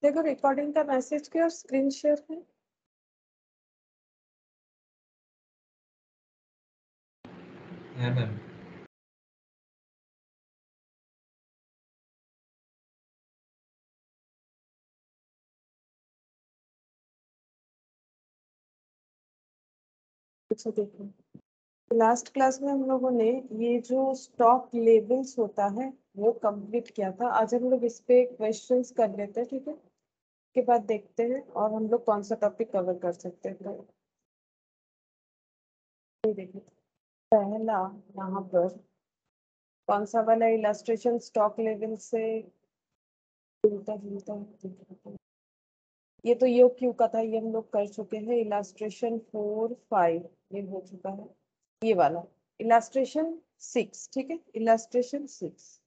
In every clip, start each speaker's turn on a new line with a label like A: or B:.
A: देखो रिकॉर्डिंग का मैसेज किया और स्क्रीन शेयर है।
B: मैम
A: अच्छा देखो, लास्ट क्लास में हम लोगों ने ये जो स्टॉक लेबल्स होता है वो कंप्लीट किया था। आज हम लोग इस पे क्वेश्चंस कर लेते हैं, ठीक है। के बाद देखते हैं और हम लोग कौन सा टॉपिक कवर कर सकते हैं। तो ये देखिए, पहला यहाँ पर कौन सा वाला इलस्ट्रेशन स्टॉक लेवल से मिलता जुलता है। ये तो यो क्यू का था, ये हम लोग कर चुके हैं। इलास्ट्रेशन 4, 5 ये हो चुका है। ये वाला इलास्ट्रेशन 6, ठीक है, इलास्ट्रेशन 6।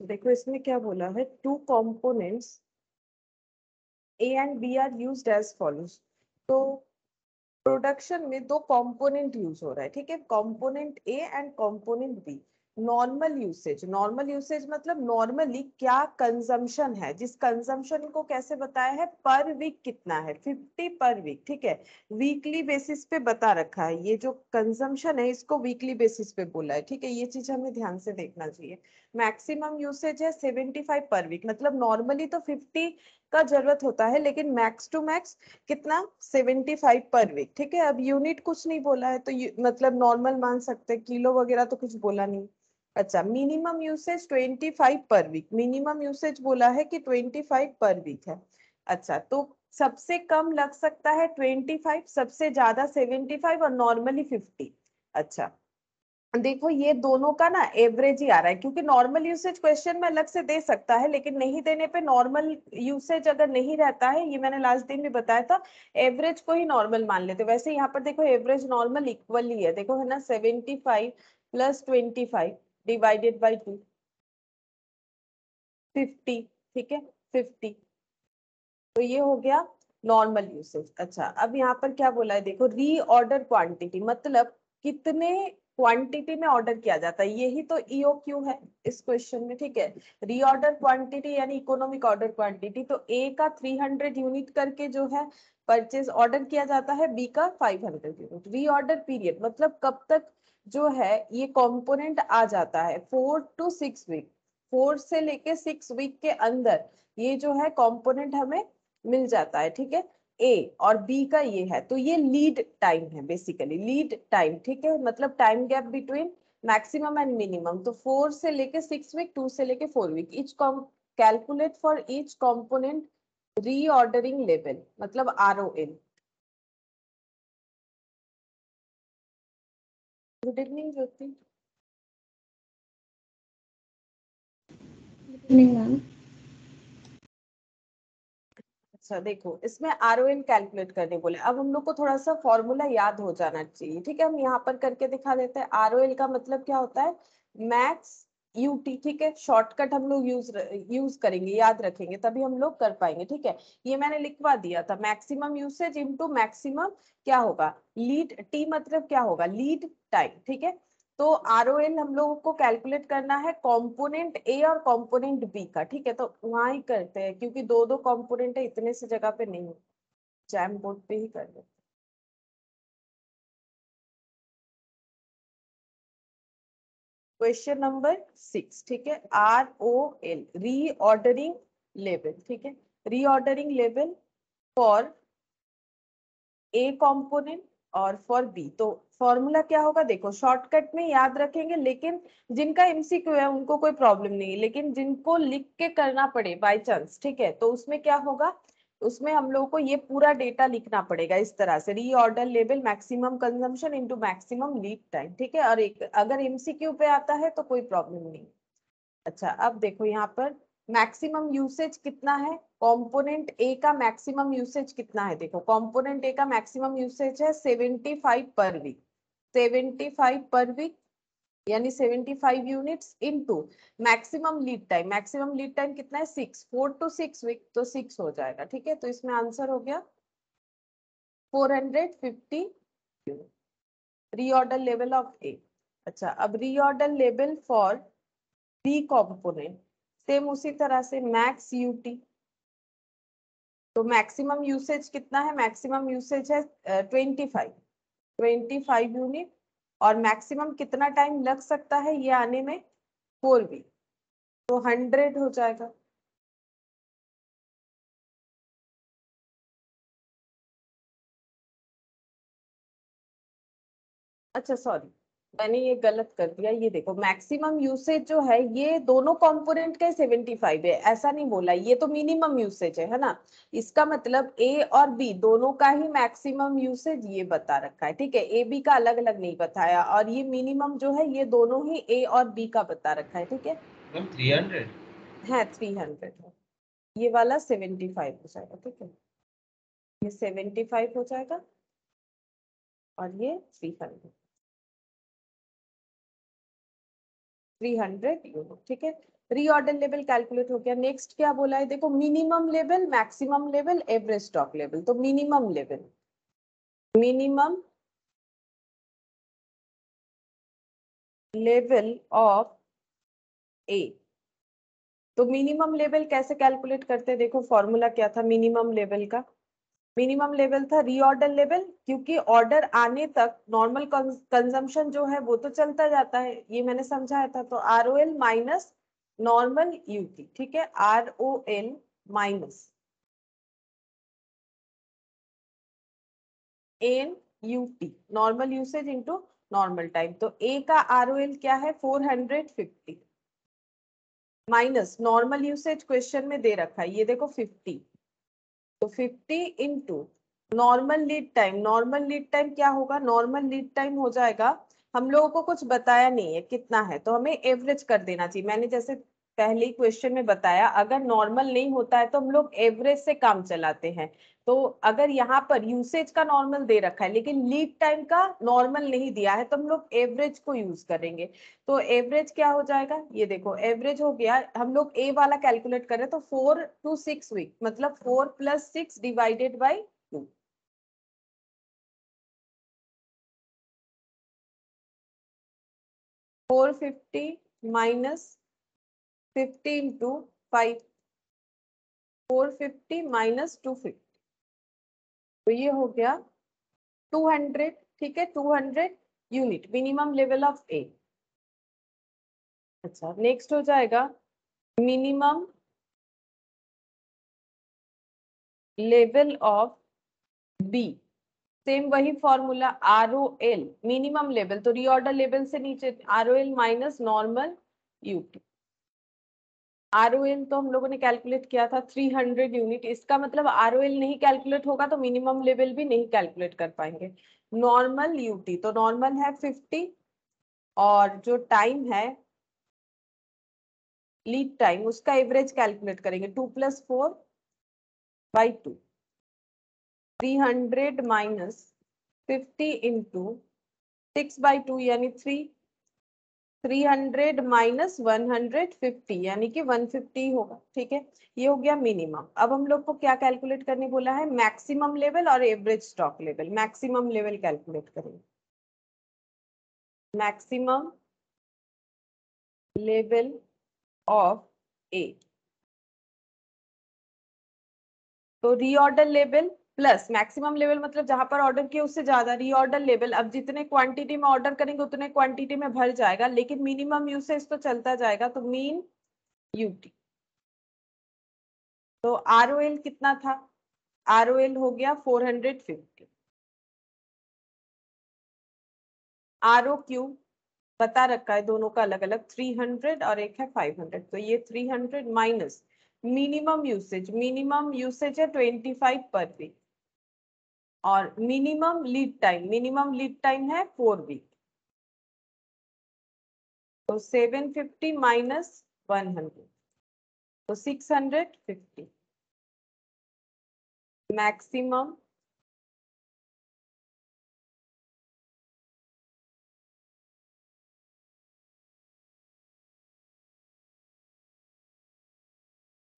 A: देखो इसमें क्या बोला है, two components A and B are used as follows. तो प्रोडक्शन में दो कंपोनेंट यूज हो रहा है, ठीक है, component A and component B. Normal usage मतलब नॉर्मली क्या कंजम्पशन है, जिस कंजम्पशन को कैसे बताया है, पर वीक कितना है, 50 पर वीक, ठीक है। वीकली बेसिस पे बता रखा है, ये जो कंजम्पशन है इसको वीकली बेसिस पे बोला है, ठीक है। ये चीज हमें ध्यान से देखना चाहिए। मैक्सिमम यूसेज है 75 पर वीक, मतलब नॉर्मली तो 50 का जरूरत होता है, लेकिन मैक्स टू मैक्स कितना, 75 पर वीक, ठीक है। अब यूनिट कुछ नहीं बोला है तो मतलब नॉर्मल मान सकते हैं, किलो वगैरह तो कुछ बोला नहीं। अच्छा, मिनिमम यूसेज 25 पर वीक, मिनिमम यूसेज बोला है कि 25 पर वीक है। अच्छा, तो सबसे कम लग सकता है 25, सबसे ज्यादा 75 और नॉर्मली 50। अच्छा, देखो ये दोनों का ना एवरेज ही आ रहा है, क्योंकि नॉर्मल यूसेज क्वेश्चन में अलग से दे सकता है, लेकिन नहीं देने पे नॉर्मल यूसेज अगर नहीं रहता है, ये मैंने लास्ट दिन भी बताया था, एवरेज को ही नॉर्मल मान लेते। वैसे यहाँ पर देखो एवरेज नॉर्मल इक्वल ही है, देखो है ना, 75 + 25 डिवाइडेड बाई 2, 50, ठीक है, 50। तो ये हो गया नॉर्मल यूसेज। अच्छा, अब यहाँ पर क्या बोला है, देखो रीऑर्डर क्वांटिटी, मतलब कितने क्वांटिटी में ऑर्डर किया जाता है, यही तो ईओक्यू है इस क्वेश्चन में, ठीक है। रीऑर्डर क्वांटिटी यानी इकोनॉमिक ऑर्डर क्वांटिटी, तो ए का 300 यूनिट करके जो है परचेज ऑर्डर किया जाता है, बी का 500 यूनिट। रीऑर्डर पीरियड मतलब कब तक जो है ये कंपोनेंट आ जाता है, 4 to 6 वीक, 4 से लेके 6 वीक के अंदर ये जो है कंपोनेंट हमें मिल जाता है, ठीक है। ए और बी का ये है, तो ये लीड टाइम है, बेसिकली लीड टाइम, ठीक है, मतलब time gap between maximum and minimum. तो 4 से लेके 6 वीक, 2 से लेके 4 week, each calculate for each component reordering level, मतलब ROL। Good evening Jyoti.
C: Evening ma'am.
A: अच्छा देखो, इसमें ROL कैलकुलेट करने बोले, अब हम लोग को थोड़ा सा फॉर्मूला याद हो जाना चाहिए, ठीक है। हम यहाँ पर करके दिखा देते हैं। ROL का मतलब क्या होता है, मैक्स यूटी, ठीक है। शॉर्टकट हम लोग यूज करेंगे, याद रखेंगे, तभी हम लोग कर पाएंगे, ठीक है। ये मैंने लिखवा दिया था, मैक्सिमम यूसेज इंटू मैक्सिमम क्या होगा, लीड, टी मतलब क्या होगा, लीड टाइम, ठीक है। तो ROL हम लोगों को कैलकुलेट करना है कंपोनेंट ए और कंपोनेंट बी का, ठीक है। तो वहां ही करते हैं, क्योंकि दो दो कंपोनेंट है, इतने से जगह पे नहीं, जैम बोर्ड पे ही कर लेते। क्वेश्चन नंबर 6, ठीक है, ROL, रीऑर्डरिंग लेवल, ठीक है, reordering level for a component और फॉर बी। तो फॉर्मूला क्या होगा, देखो शॉर्टकट में याद रखेंगे, लेकिन जिनका MCQ है उनको कोई प्रॉब्लम नहीं है, लेकिन जिनको लिख के करना पड़े बाय चांस, ठीक है, तो उसमें क्या होगा, उसमें हम लोगों को ये पूरा डेटा लिखना पड़ेगा इस तरह से, reorder level maximum consumption into maximum lead time, ठीक है। और एक अगर MCQ पे आता है तो कोई प्रॉब्लम नहीं। अच्छा, अब देखो यहाँ पर मैक्सिमम यूसेज कितना है, कंपोनेंट ए का मैक्सिमम यूसेज कितना है, देखो कंपोनेंट ए का मैक्सिमम यूसेज है 75 पर वीक, 75 पर वीक, यानी 75 units into maximum lead time. Maximum lead time कितना है 6, 4 to 6 वीक, तो 6 हो जाएगा। ठीक है, तो इसमें आंसर हो गया 450 रीऑर्डर लेवल ऑफ ए। अच्छा, अब reorder level for B component same उसी तरह से max U. T maximum usage कितना है? मैक्सिमम यूसेज है 25 यूनिट, और मैक्सिमम कितना टाइम लग सकता है ये आने में? 4 वीक, तो 100 हो जाएगा। अच्छा सॉरी, मैंने ये गलत कर दिया। ये देखो मैक्सिमम यूसेज जो है ये दोनों कंपोनेंट का 75 है, ऐसा नहीं बोला। ये तो मिनिमम यूसेज है ना। इसका मतलब ए और बी दोनों का ही मैक्सिमम यूसेज ये बता रखा है। ठीक है, ए बी का अलग अलग नहीं बताया, और ये मिनिमम जो है ये दोनों ही ए और बी का बता रखा है। ठीक है,
B: मैम 300।
A: है 300 है। ये वाला 75 हो जाएगा। ठीक है, ये 75 हो जाएगा और ये 300 यूरो। ठीक है, रीऑर्डर लेवल कैलकुलेट हो गया। नेक्स्ट क्या बोला है देखो, minimum level, maximum level, average stock level. तो minimum level, minimum level of A. तो मिनिमम लेवल कैसे कैलकुलेट करते हैं? देखो फॉर्मूला क्या था मिनिमम लेवल का? मिनिमम लेवल था रीऑर्डर लेवल, क्योंकि ऑर्डर आने तक नॉर्मल कंजम्पशन जो है वो तो चलता जाता है, ये मैंने समझाया था। तो ROL माइनस नॉर्मल यूटी। ठीक है, ROL minus NUT, normal usage into normal time. तो ए का ROL क्या है? 450 माइनस नॉर्मल यूसेज क्वेश्चन में दे रखा है, ये देखो 50। तो 50 into normal lead time. Normal lead time क्या होगा? नॉर्मल लीड टाइम हो जाएगा, हम लोगों को कुछ बताया नहीं है कितना है, तो हमें एवरेज कर देना चाहिए। मैंने जैसे पहले ही क्वेश्चन में बताया, अगर नॉर्मल नहीं होता है तो हम लोग एवरेज से काम चलाते हैं। तो अगर यहाँ पर यूसेज का नॉर्मल दे रखा है लेकिन लीड टाइम का नॉर्मल नहीं दिया है, तो हम लोग एवरेज को यूज करेंगे। तो एवरेज क्या हो जाएगा? ये देखो एवरेज हो गया, हम लोग ए वाला कैलकुलेट कर रहे हैं, तो 4 to 6 वीक, मतलब 4 + 6 divided by 2। 450 minus 50 into 5, 450 minus 250, तो ये हो गया 200। ठीक है, 200 unit minimum level of A. अच्छा, नेक्स्ट हो जाएगा minimum level of B. Same वही फॉर्मूला, ROL मिनिमम लेवल, तो रीऑर्डर लेवल से नीचे ROL minus normal UT. ROL तो हम लोगों ने कैलकुलेट किया था 300 यूनिट। इसका मतलब ROL नहीं कैलकुलेट होगा तो मिनिमम लेवल भी नहीं कैलकुलेट कर पाएंगे। नॉर्मल यूटी, तो नॉर्मल है 50, और जो टाइम है लीड टाइम उसका एवरेज कैलकुलेट करेंगे, 2 + 4/2। 300 माइनस 50 इंटू 6/2 यानी 3। 300 माइनस 150 यानी कि 150 होगा। ठीक है, ये हो गया मिनिमम। अब हम लोग को क्या कैलकुलेट करने बोला है? मैक्सिमम लेवल और average stock level. Maximum level calculate करेंगे, मैक्सिमम लेवल ऑफ ए। तो reorder level plus maximum level, मतलब जहां पर ऑर्डर किया उससे ज्यादा रीऑर्डर लेवल। अब जितने क्वांटिटी में ऑर्डर करेंगे उतने क्वांटिटी में भर जाएगा, लेकिन मिनिमम यूसेज तो चलता जाएगा, तो मीन यूटी। तो ROL कितना था? ROL हो गया 450। ROQ बता रखा है दोनों का अलग अलग, 300 और एक है 500। तो ये 300 minus minimum usage. Minimum usage है 25 पर वीक, और मिनिमम लीड टाइम है 4 वीक। तो 750 माइनस 100, तो 650 maximum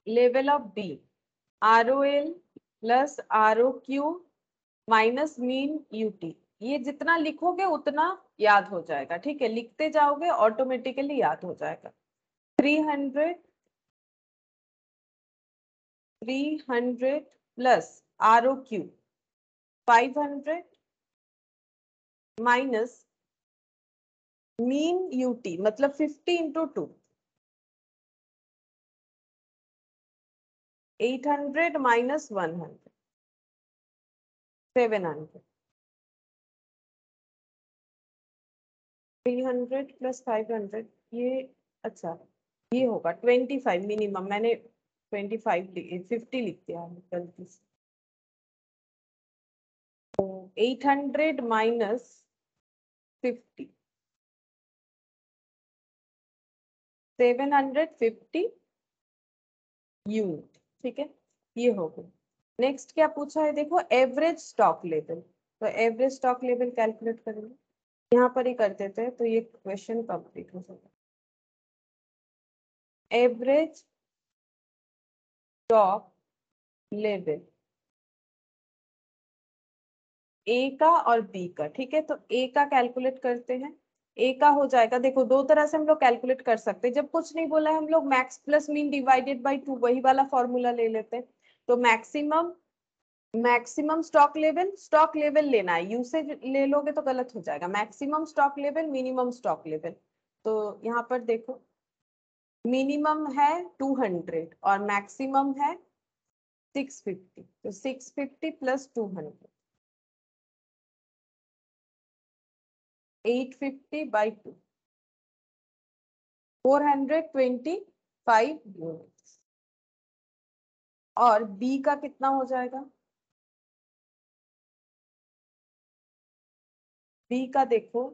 A: level of B ROL plus ROQ minus mean UT. ये जितना लिखोगे उतना याद हो जाएगा, ठीक है, लिखते जाओगे ऑटोमेटिकली याद हो जाएगा। 300 plus ROQ 500 minus mean UT मतलब 50 इंटू 2 800 माइनस 100 700 300 प्लस 500 ये अच्छा ये होगा 25 मिनिमम। मैंने 50 लिख दिया है गलती से। तो 800 माइनस 50 750 यूनिट, ठीक है, ये हो गया। नेक्स्ट क्या पूछा है देखो, एवरेज स्टॉक लेवल। तो एवरेज स्टॉक लेवल कैलकुलेट करेंगे, यहाँ पर ही कर देते हैं तो ये क्वेश्चन कंप्लीट हो जाएगा। एवरेज स्टॉक लेवल ए का और बी का, ठीक है, तो ए का कैलकुलेट करते हैं। ए का हो जाएगा, देखो दो तरह से हम लोग कैलकुलेट कर सकते हैं। जब कुछ नहीं बोला है हम लोग max plus mean divided by 2 वही वाला फॉर्मूला ले लेते हैं। तो मैक्सिमम स्टॉक लेवल लेना है, यूसेज ले लोगे तो गलत हो जाएगा। Maximum stock level minimum stock level, तो यहाँ पर देखो मिनिमम है 200 और मैक्सिमम है 650, तो 650 प्लस 200 850 बाई 2 425 यूनिट्स। और बी का कितना हो जाएगा, बी का देखो,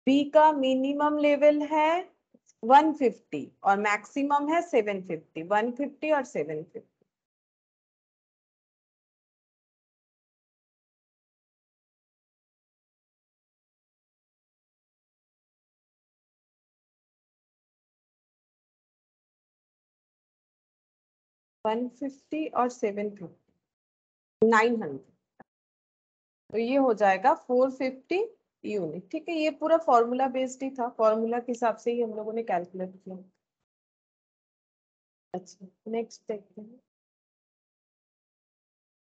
A: बी का मिनिमम लेवल है 150 और मैक्सिमम है 750, 150 और 750। वन फिफ्टी और 750 900, तो ये हो जाएगा 450 यूनिट, ठीक है। ये पूरा फॉर्मूला बेस्ड ही था, फॉर्मूला के हिसाब से ही हम लोगों ने कैलकुलेट किया। अच्छा नेक्स्ट देखते हैं,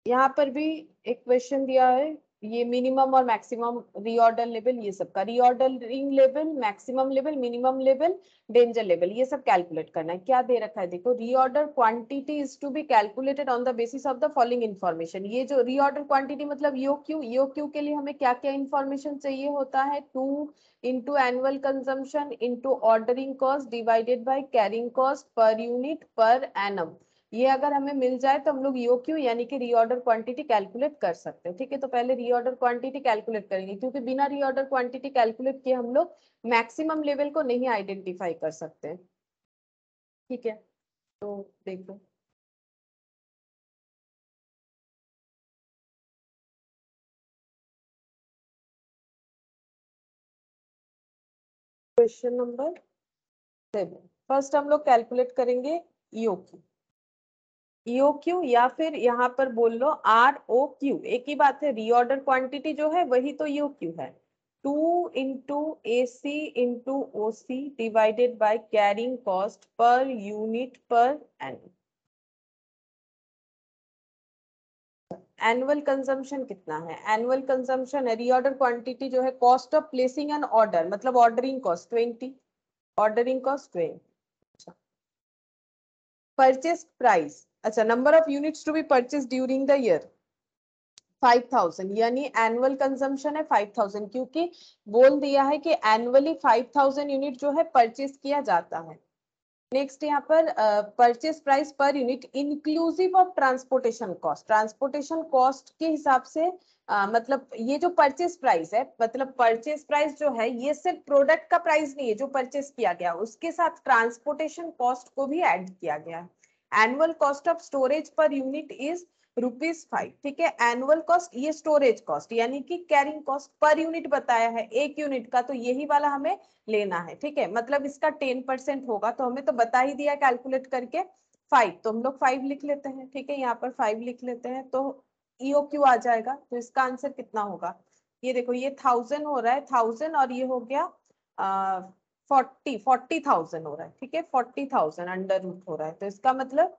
A: यहाँ पर भी एक क्वेश्चन दिया है, ये मिनिमम और मैक्सिमम रीऑर्डर लेवल, ये सब का reordering level, maximum level, minimum level, danger level, ये सब कैलकुलेट करना है। क्या दे रखा है देखो, reorder quantity is to be calculated on the basis of the following information. ये जो रीऑर्डर क्वांटिटी मतलब ईओक्यू के लिए हमें क्या क्या इन्फॉर्मेशन चाहिए होता है, 2 into annual consumption into ordering cost divided by carrying cost per unit per annum. ये अगर हमें मिल जाए तो हम लोग ईओक्यू यानी कि रीऑर्डर क्वांटिटी कैलकुलेट कर सकते हैं, ठीक है। तो पहले रीऑर्डर क्वांटिटी कैलकुलेट करेंगे, क्योंकि बिना रीऑर्डर क्वांटिटी कैलकुलेट किए हम लोग मैक्सिमम लेवल को नहीं आइडेंटिफाई कर सकते, ठीक है। तो देखो क्वेश्चन नंबर 7, फर्स्ट हम लोग कैलकुलेट करेंगे ईओक्यू। ईओक्यू या फिर यहाँ पर बोल लो ROQ, एक ही बात है, रीऑर्डर क्वांटिटी जो है वही तो ईओक्यू है। 2 into AC into OC divided by carrying cost per unit per annum. Annual consumption कितना है, एनुअल कंजम्पशन है, रीऑर्डर क्वांटिटी जो है, cost of placing an order मतलब ordering cost 20, ordering cost 20। Purchase price, अच्छा number of units to be purchase during the year 5000, यानी annual consumption है 5000, क्योंकि बोल दिया है कि एनुअली 5000 यूनिट जो है परचेज किया जाता है। नेक्स्ट यहाँ पर purchase price per unit inclusive of transportation cost, transportation cost के हिसाब से मतलब ये जो परचेज प्राइस है, मतलब परचेज प्राइस जो है ये सिर्फ प्रोडक्ट का प्राइस नहीं है जो परचेज किया गया, उसके साथ ट्रांसपोर्टेशन कॉस्ट को भी ऐड किया गया है। Annual cost of storage per unit is ₹5। ठीक है, एनुअल कॉस्ट ये स्टोरेज कॉस्ट यानी कि कैरिंग कॉस्ट पर यूनिट बताया है, एक यूनिट का, तो यही वाला हमें लेना है। ठीक है, मतलब इसका 10% होगा, तो हमें तो बता ही दिया कैलकुलेट करके 5, तो हम लोग 5 लिख लेते हैं। ठीक है, यहाँ पर 5 लिख लेते हैं, तो EOQ आ जाएगा। तो इसका आंसर कितना होगा, ये देखो, ये 1000 हो रहा है, 1000, और ये हो गया 40,000 हो रहा है। ठीक है, 40,000 अंडर रूट हो रहा है, तो इसका मतलब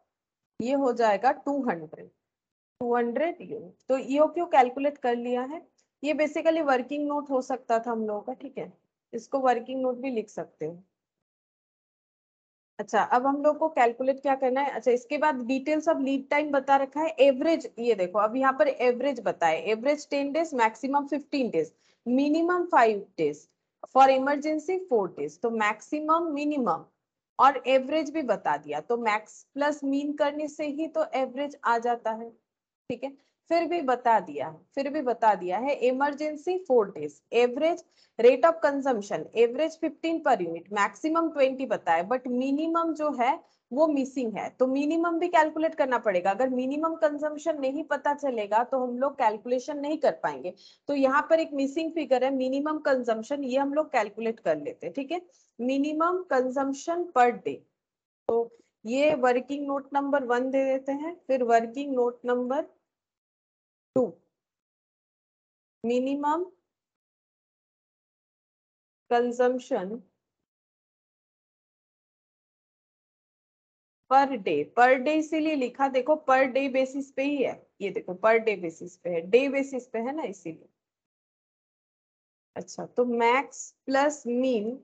A: ये हो जाएगा 200 यूनिट। तो EOQ कैलकुलेट कर लिया है। ये बेसिकली वर्किंग नोट हो सकता था हम लोगों का। ठीक है, इसको वर्किंग नोट भी लिख सकते हो। अच्छा, अब हम लोग को कैलकुलेट क्या करना है। अच्छा, इसके बाद डिटेल्स ऑफ लीड टाइम बता रखा है, एवरेज, ये देखो अब यहाँ पर एवरेज बताए, average 10 days, maximum 15 days, minimum 5 days, for emergency 4 days. तो मैक्सिमम, मिनिमम और एवरेज भी बता दिया, तो मैक्स प्लस मीन करने से ही तो एवरेज आ जाता है। ठीक है, फिर भी बता दिया है emergency 4 days, average rate of consumption average 15 per unit, maximum 20 बताया, बट मिनिमम जो है वो मिसिंग है, तो मिनिमम भी कैलकुलेट करना पड़ेगा। अगर मिनिमम कंजम्पशन नहीं पता चलेगा तो हम लोग कैलकुलेशन नहीं कर पाएंगे। तो यहाँ पर एक मिसिंग फिगर है मिनिमम कंजम्पशन, ये हम लोग कैलकुलेट कर लेते हैं। ठीक है, मिनिमम कंजम्पशन पर डे, तो ये वर्किंग नोट नंबर 1 दे देते हैं। फिर working note number 2, minimum consumption per day इसीलिए लिखा, देखो पर डे बेसिस पे ही है, ये देखो पर डे बेसिस पे है, डे बेसिस पे है ना, इसीलिए। अच्छा, तो max plus mean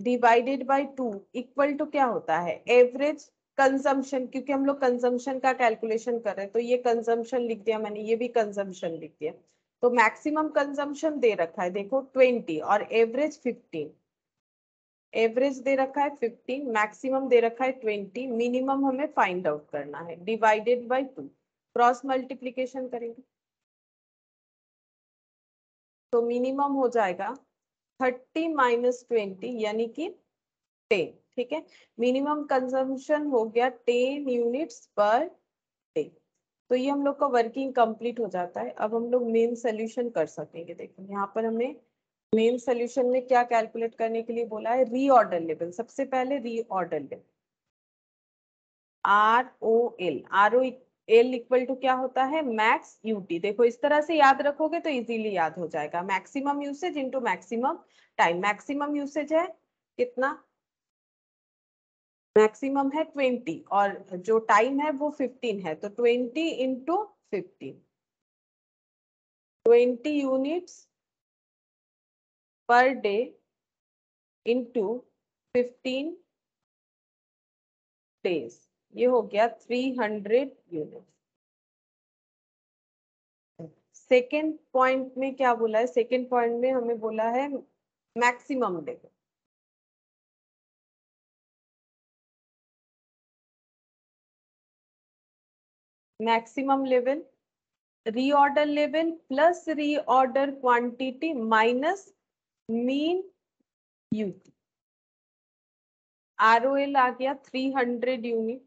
A: divided by 2 equal to क्या होता है, एवरेज कंजम्पशन, क्योंकि हम लोग कंजम्पशन का कैलकुलेशन कर रहे हैं, तो ये कंजम्पशन लिख दिया मैंने, ये भी कंजम्पशन लिख दिया। तो मैक्सिमम कंजम्पशन दे रखा है देखो 20 और एवरेज 15, एवरेज दे रखा है 15, मैक्सिमम दे रखा है 20, मिनिमम हमें फाइंड आउट करना है, डिवाइडेड बाय 2, क्रॉस मल्टीप्लीकेशन करेंगे तो मिनिमम हो जाएगा 30 माइनस 20 यानी कि 10। ठीक है, मिनिमम कंजम्पशन हो गया 10 यूनिट्स पर डे। तो ये हम लोग का वर्किंग कंप्लीट हो जाता है। अब हम लोग मेन सोल्यूशन कर सकेंगे। देखो यहाँ पर हमें मेन सोल्यूशन में क्या कैलकुलेट करने के लिए बोला है, रीऑर्डर लेवल। सबसे पहले reorder level, ROL equal to क्या होता है, मैक्स यूटी। देखो इस तरह से याद रखोगे तो इजीली याद हो जाएगा, maximum usage into maximum time. Maximum usage है कितना, मैक्सिमम है 20 और जो टाइम है वो 15 है, तो 20 into 15, 20 units per day into 15 days, ये हो गया 300 यूनिट। सेकेंड पॉइंट में क्या बोला है, सेकेंड पॉइंट में हमें बोला है maximum level, maximum level, reorder level plus reorder quantity minus mean UT. ROL आ गया 300 यूनिट,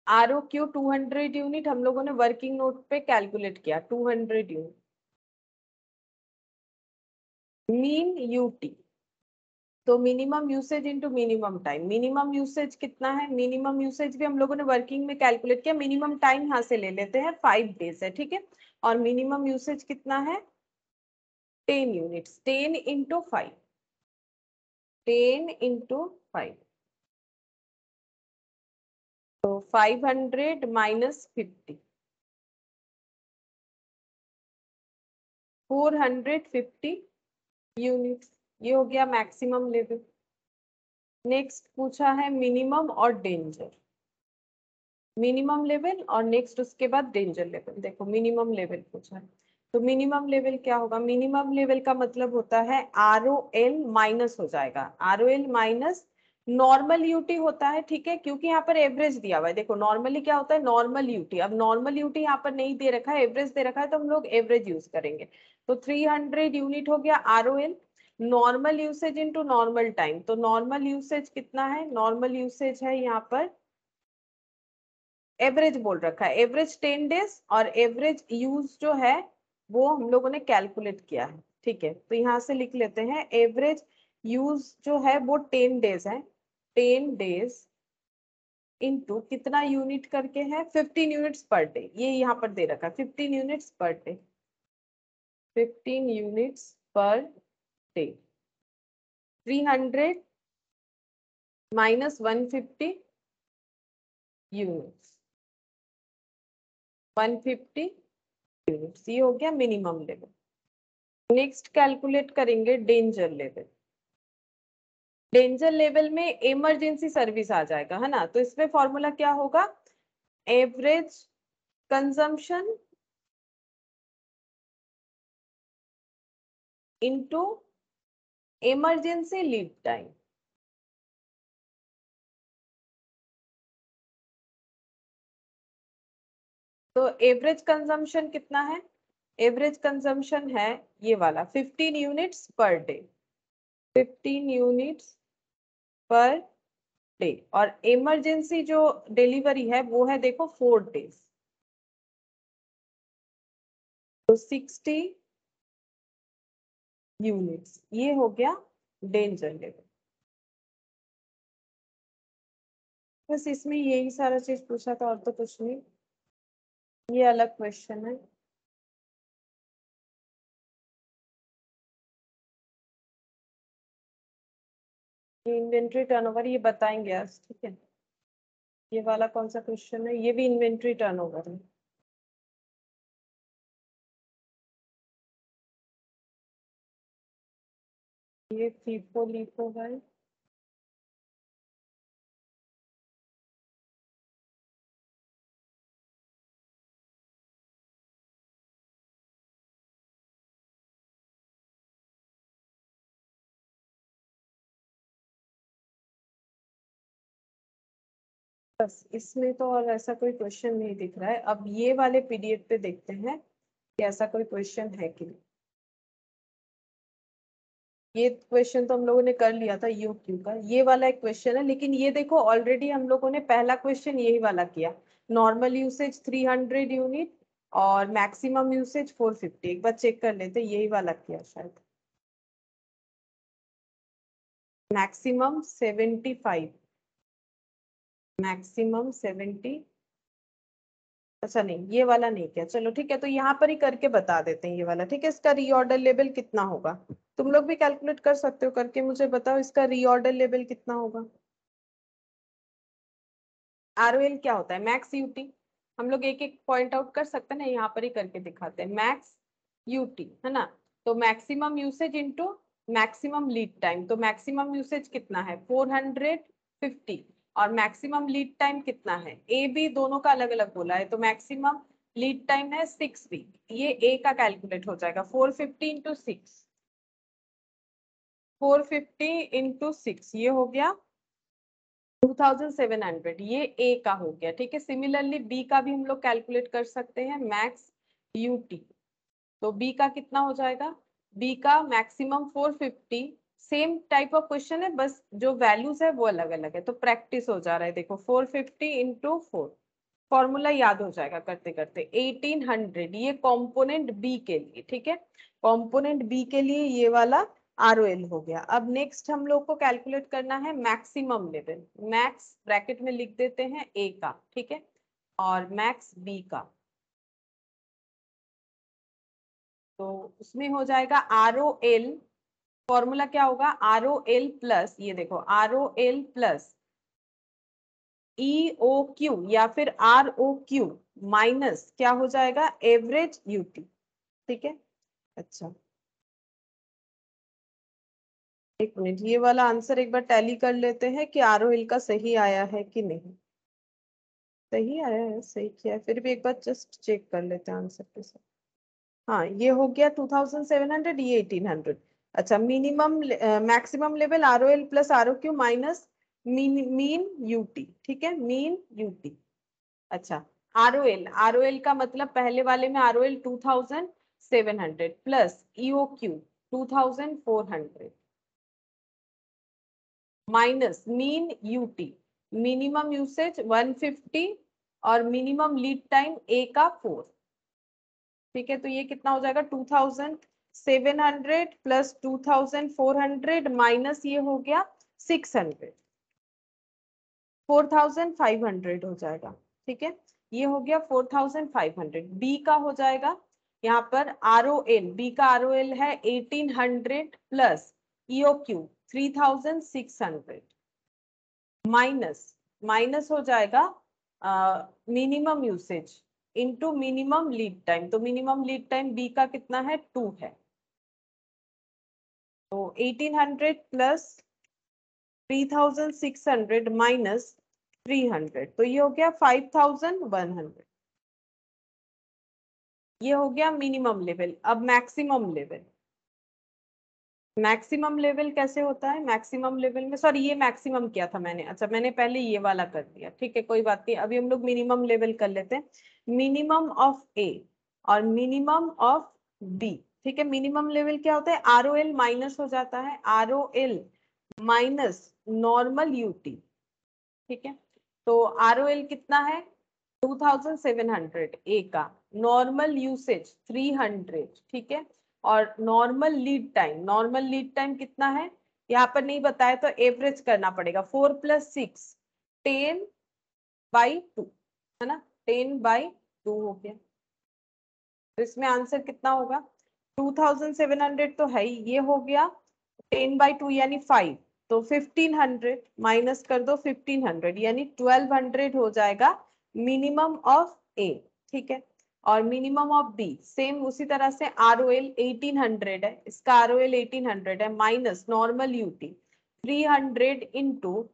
A: ROQ 200 यूनिट, हम लोगों ने वर्किंग नोट पे कैलकुलेट किया 200 यूनिट, मीन यूटी, तो minimum usage into minimum time. Minimum usage कितना है, मिनिमम यूसेज भी हम लोगों ने वर्किंग में कैलकुलेट किया, मिनिमम टाइम यहाँ से ले लेते हैं 5 डेज है। ठीक है, और मिनिमम यूसेज कितना है 10 यूनिट्स, 10 इंटू 5, 10 इंटू 5, तो 500 माइनस 50, 450 यूनिट्स, ये हो गया मैक्सिमम लेवल। नेक्स्ट पूछा है मिनिमम और डेंजर, मिनिमम लेवल और नेक्स्ट उसके बाद डेंजर लेवल। देखो मिनिमम लेवल पूछा है, तो मिनिमम लेवल क्या होगा, मिनिमम लेवल का मतलब होता है ROL माइनस हो जाएगा, ROL माइनस नॉर्मल यूटी होता है। ठीक है, क्योंकि यहाँ पर एवरेज दिया हुआ है, देखो नॉर्मली क्या होता है नॉर्मल यूटी, अब नॉर्मल यूटी यहाँ पर नहीं दे रखा है, एवरेज दे रखा है, तो हम लोग एवरेज यूज करेंगे। तो 300 यूनिट हो गया ROL, normal usage into normal time, तो नॉर्मल यूसेज कितना है, नॉर्मल यूसेज है यहाँ पर एवरेज बोल रखा है, एवरेज 10 डेज और एवरेज यूज जो है वो हम लोगों ने कैलकुलेट किया है। ठीक है, तो यहाँ से लिख लेते हैं एवरेज यूज जो है वो 10 डेज है, 10 डेज इनटू कितना यूनिट करके है 15 यूनिट्स पर डे, ये यहाँ पर दे रखा है 15 units per day, 15 units per day, 300 minus 150 units, 150 units, ये हो गया मिनिमम लेवल। नेक्स्ट कैलकुलेट करेंगे डेंजर लेवल। डेंजर लेवल में इमरजेंसी सर्विस आ जाएगा, है ना, तो इसमें फॉर्मूला क्या होगा, average consumption into emergency lead time. तो एवरेज कंजम्पशन कितना है, एवरेज कंजम्पशन है ये वाला 15 units per day, 15 units per day, और इमरजेंसी जो डिलीवरी है वो है देखो 4 डेज, तो 60 यूनिट्स, ये हो गया डेंजर लेवल। बस इसमें यही सारा चीज पूछा था और तो कुछ नहीं, ये अलग क्वेश्चन है। ये इन्वेंट्री टर्नओवर ये बताएंगे आज, ठीक है। ये वाला कौन सा क्वेश्चन है, ये भी इन्वेंट्री टर्नओवर है। ये फीफो लीफो है, बस इसमें तो और ऐसा कोई क्वेश्चन नहीं दिख रहा है। अब ये वाले पीडीएफ पे देखते हैं कि ऐसा कोई क्वेश्चन है कि नहीं। ये क्वेश्चन तो हम लोगों ने कर लिया था यू क्यू का, ये वाला एक क्वेश्चन है, लेकिन ये देखो ऑलरेडी हम लोगों ने पहला क्वेश्चन यही वाला किया, नॉर्मल यूसेज 300 यूनिट और मैक्सिमम यूसेज 450। एक बार चेक कर लेते, यही वाला किया शायद, मैक्सिमम 75, मैक्सिमम 70, अच्छा नहीं ये वाला नहीं किया, चलो ठीक है, तो यहाँ पर ही करके बता देते हैं ये वाला, ठीक है। इसका रीऑर्डर लेवल कितना होगा, तुम लोग भी कैलकुलेट कर सकते हो, करके मुझे बताओ इसका रीऑर्डर लेवल कितना होगा। आरओएल क्या होता है, मैक्स यूटी, हम लोग एक एक पॉइंट आउट कर सकते हैं ना, यहाँ पर ही करके दिखाते हैं, मैक्स यूटी है ना, तो maximum usage into maximum lead time, तो मैक्सिमम यूसेज कितना है 450 और मैक्सिमम लीड टाइम कितना है, ए बी दोनों का अलग अलग बोला है, तो मैक्सिमम लीड टाइम है 6 वीक, ये ए का कैलकुलेट हो जाएगा 450 इंटू 6, 450 इंटू 6, ये हो गया 2700, ये ए का हो गया, ठीक है। सिमिलरली बी का भी हम लोग कैलकुलेट कर सकते हैं, मैक्स यूटी, तो बी का कितना हो जाएगा, बी का maximum 450, same type of question है, बस जो वैल्यूज है वो अलग अलग है, तो प्रैक्टिस हो जा रहा है, देखो 450 इंटू 4, फॉर्मूला याद हो जाएगा करते करते, 1800, ये कंपोनेंट बी के लिए, ठीक है, कंपोनेंट बी के लिए ये वाला आरओएल हो गया। अब नेक्स्ट हम लोग को कैलकुलेट करना है मैक्सिमम लेवल, मैक्स ब्रैकेट में लिख देते हैं ए का, ठीक है, और मैक्स बी का, तो उसमें हो जाएगा आर ओ एल, फॉर्मूला क्या होगा, आर ओ एल प्लस, ये देखो are O L plus E O Q या फिर आर ओ क्यू माइनस क्या हो जाएगा एवरेज यूटी, ठीक है। अच्छा एक मिनट, ये वाला आंसर एक बार टैली कर लेते हैं कि आर ओ एल का सही आया है कि नहीं, सही आया है, सही किया है, फिर भी एक बार जस्ट चेक कर लेते हैं आंसर के साथ। हाँ ये हो गया 2700, ये 1800। अच्छा minimum maximum level R O L plus R O Q minus mean UT, ठीक है, मीन यूटी। अच्छा आर ओ एल का मतलब पहले वाले में R O L 2700 plus E O Q 2400 minus mean UT, minimum usage 150 और मिनिमम लीड टाइम ए का 4। ठीक है, तो ये कितना हो जाएगा 2700 प्लस 2400 माइनस ये हो गया 600, 4500 हो जाएगा। ठीक है, ये हो गया 4500। बी का हो जाएगा यहाँ पर ROL, बी का ROL है 1800 प्लस EOQ 3600 माइनस हो जाएगा minimum usage into minimum lead time. तो मिनिमम लीड टाइम बी का कितना है 2 है। तो 1800 प्लस 3600 माइनस 300, तो ये हो गया 5100। ये हो गया मिनिमम लेवल। अब मैक्सिमम लेवल, मैक्सिमम लेवल कैसे होता है? मैक्सिमम लेवल में, सॉरी ये मैक्सिमम किया था मैंने, अच्छा मैंने पहले ये वाला कर दिया। ठीक है, कोई बात नहीं, अभी हम लोग मिनिमम लेवल कर लेते हैं। मिनिमम ऑफ ए और मिनिमम ऑफ बी। ठीक है, मिनिमम लेवल क्या होता है? ROL माइनस हो जाता है, ROL माइनस नॉर्मल यूटी। ठीक है, तो ROL कितना है 2700 ए का, नॉर्मल यूसेज 300। ठीक है, और नॉर्मल लीड टाइम कितना है यहाँ पर नहीं बताया, तो एवरेज करना पड़ेगा। 4 + 6 10/2 है ना, 10/2 हो गया। तो इसमें आंसर कितना होगा 2700 तो है ही, ये हो गया 10/2 यानी 5, तो 1500 माइनस कर दो 1500 यानी 1200 हो जाएगा मिनिमम ऑफ ए। ठीक है, और मिनिमम ऑफ बी सेम उसी तरह से ROL 1800 है, इसका ROL 1800 है minus normal UT 300 into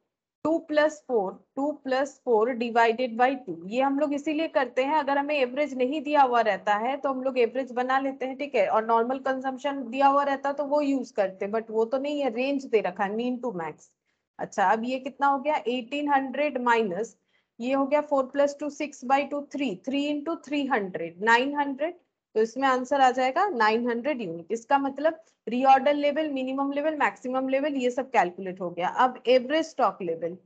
A: 2 + 4 divided by 2। ये हम लोग इसीलिए करते हैं, अगर हमें एवरेज नहीं दिया हुआ रहता है तो हम लोग एवरेज बना लेते हैं। ठीक है, और नॉर्मल कंजम्पशन दिया हुआ रहता है तो वो यूज करते हैं, बट वो तो नहीं है, रेंज दे रखा है मीन टू मैक्स। अच्छा, अब ये कितना हो गया 1800 माइनस ये हो गया 4 + 2 6/2 3 इंटू 300 900। तो इसमें आंसर आ जाएगा 900 यूनिट। इसका मतलब reorder level, minimum level, maximum level ये सब कैलकुलेट हो गया। अब एवरेज स्टॉक लेवल,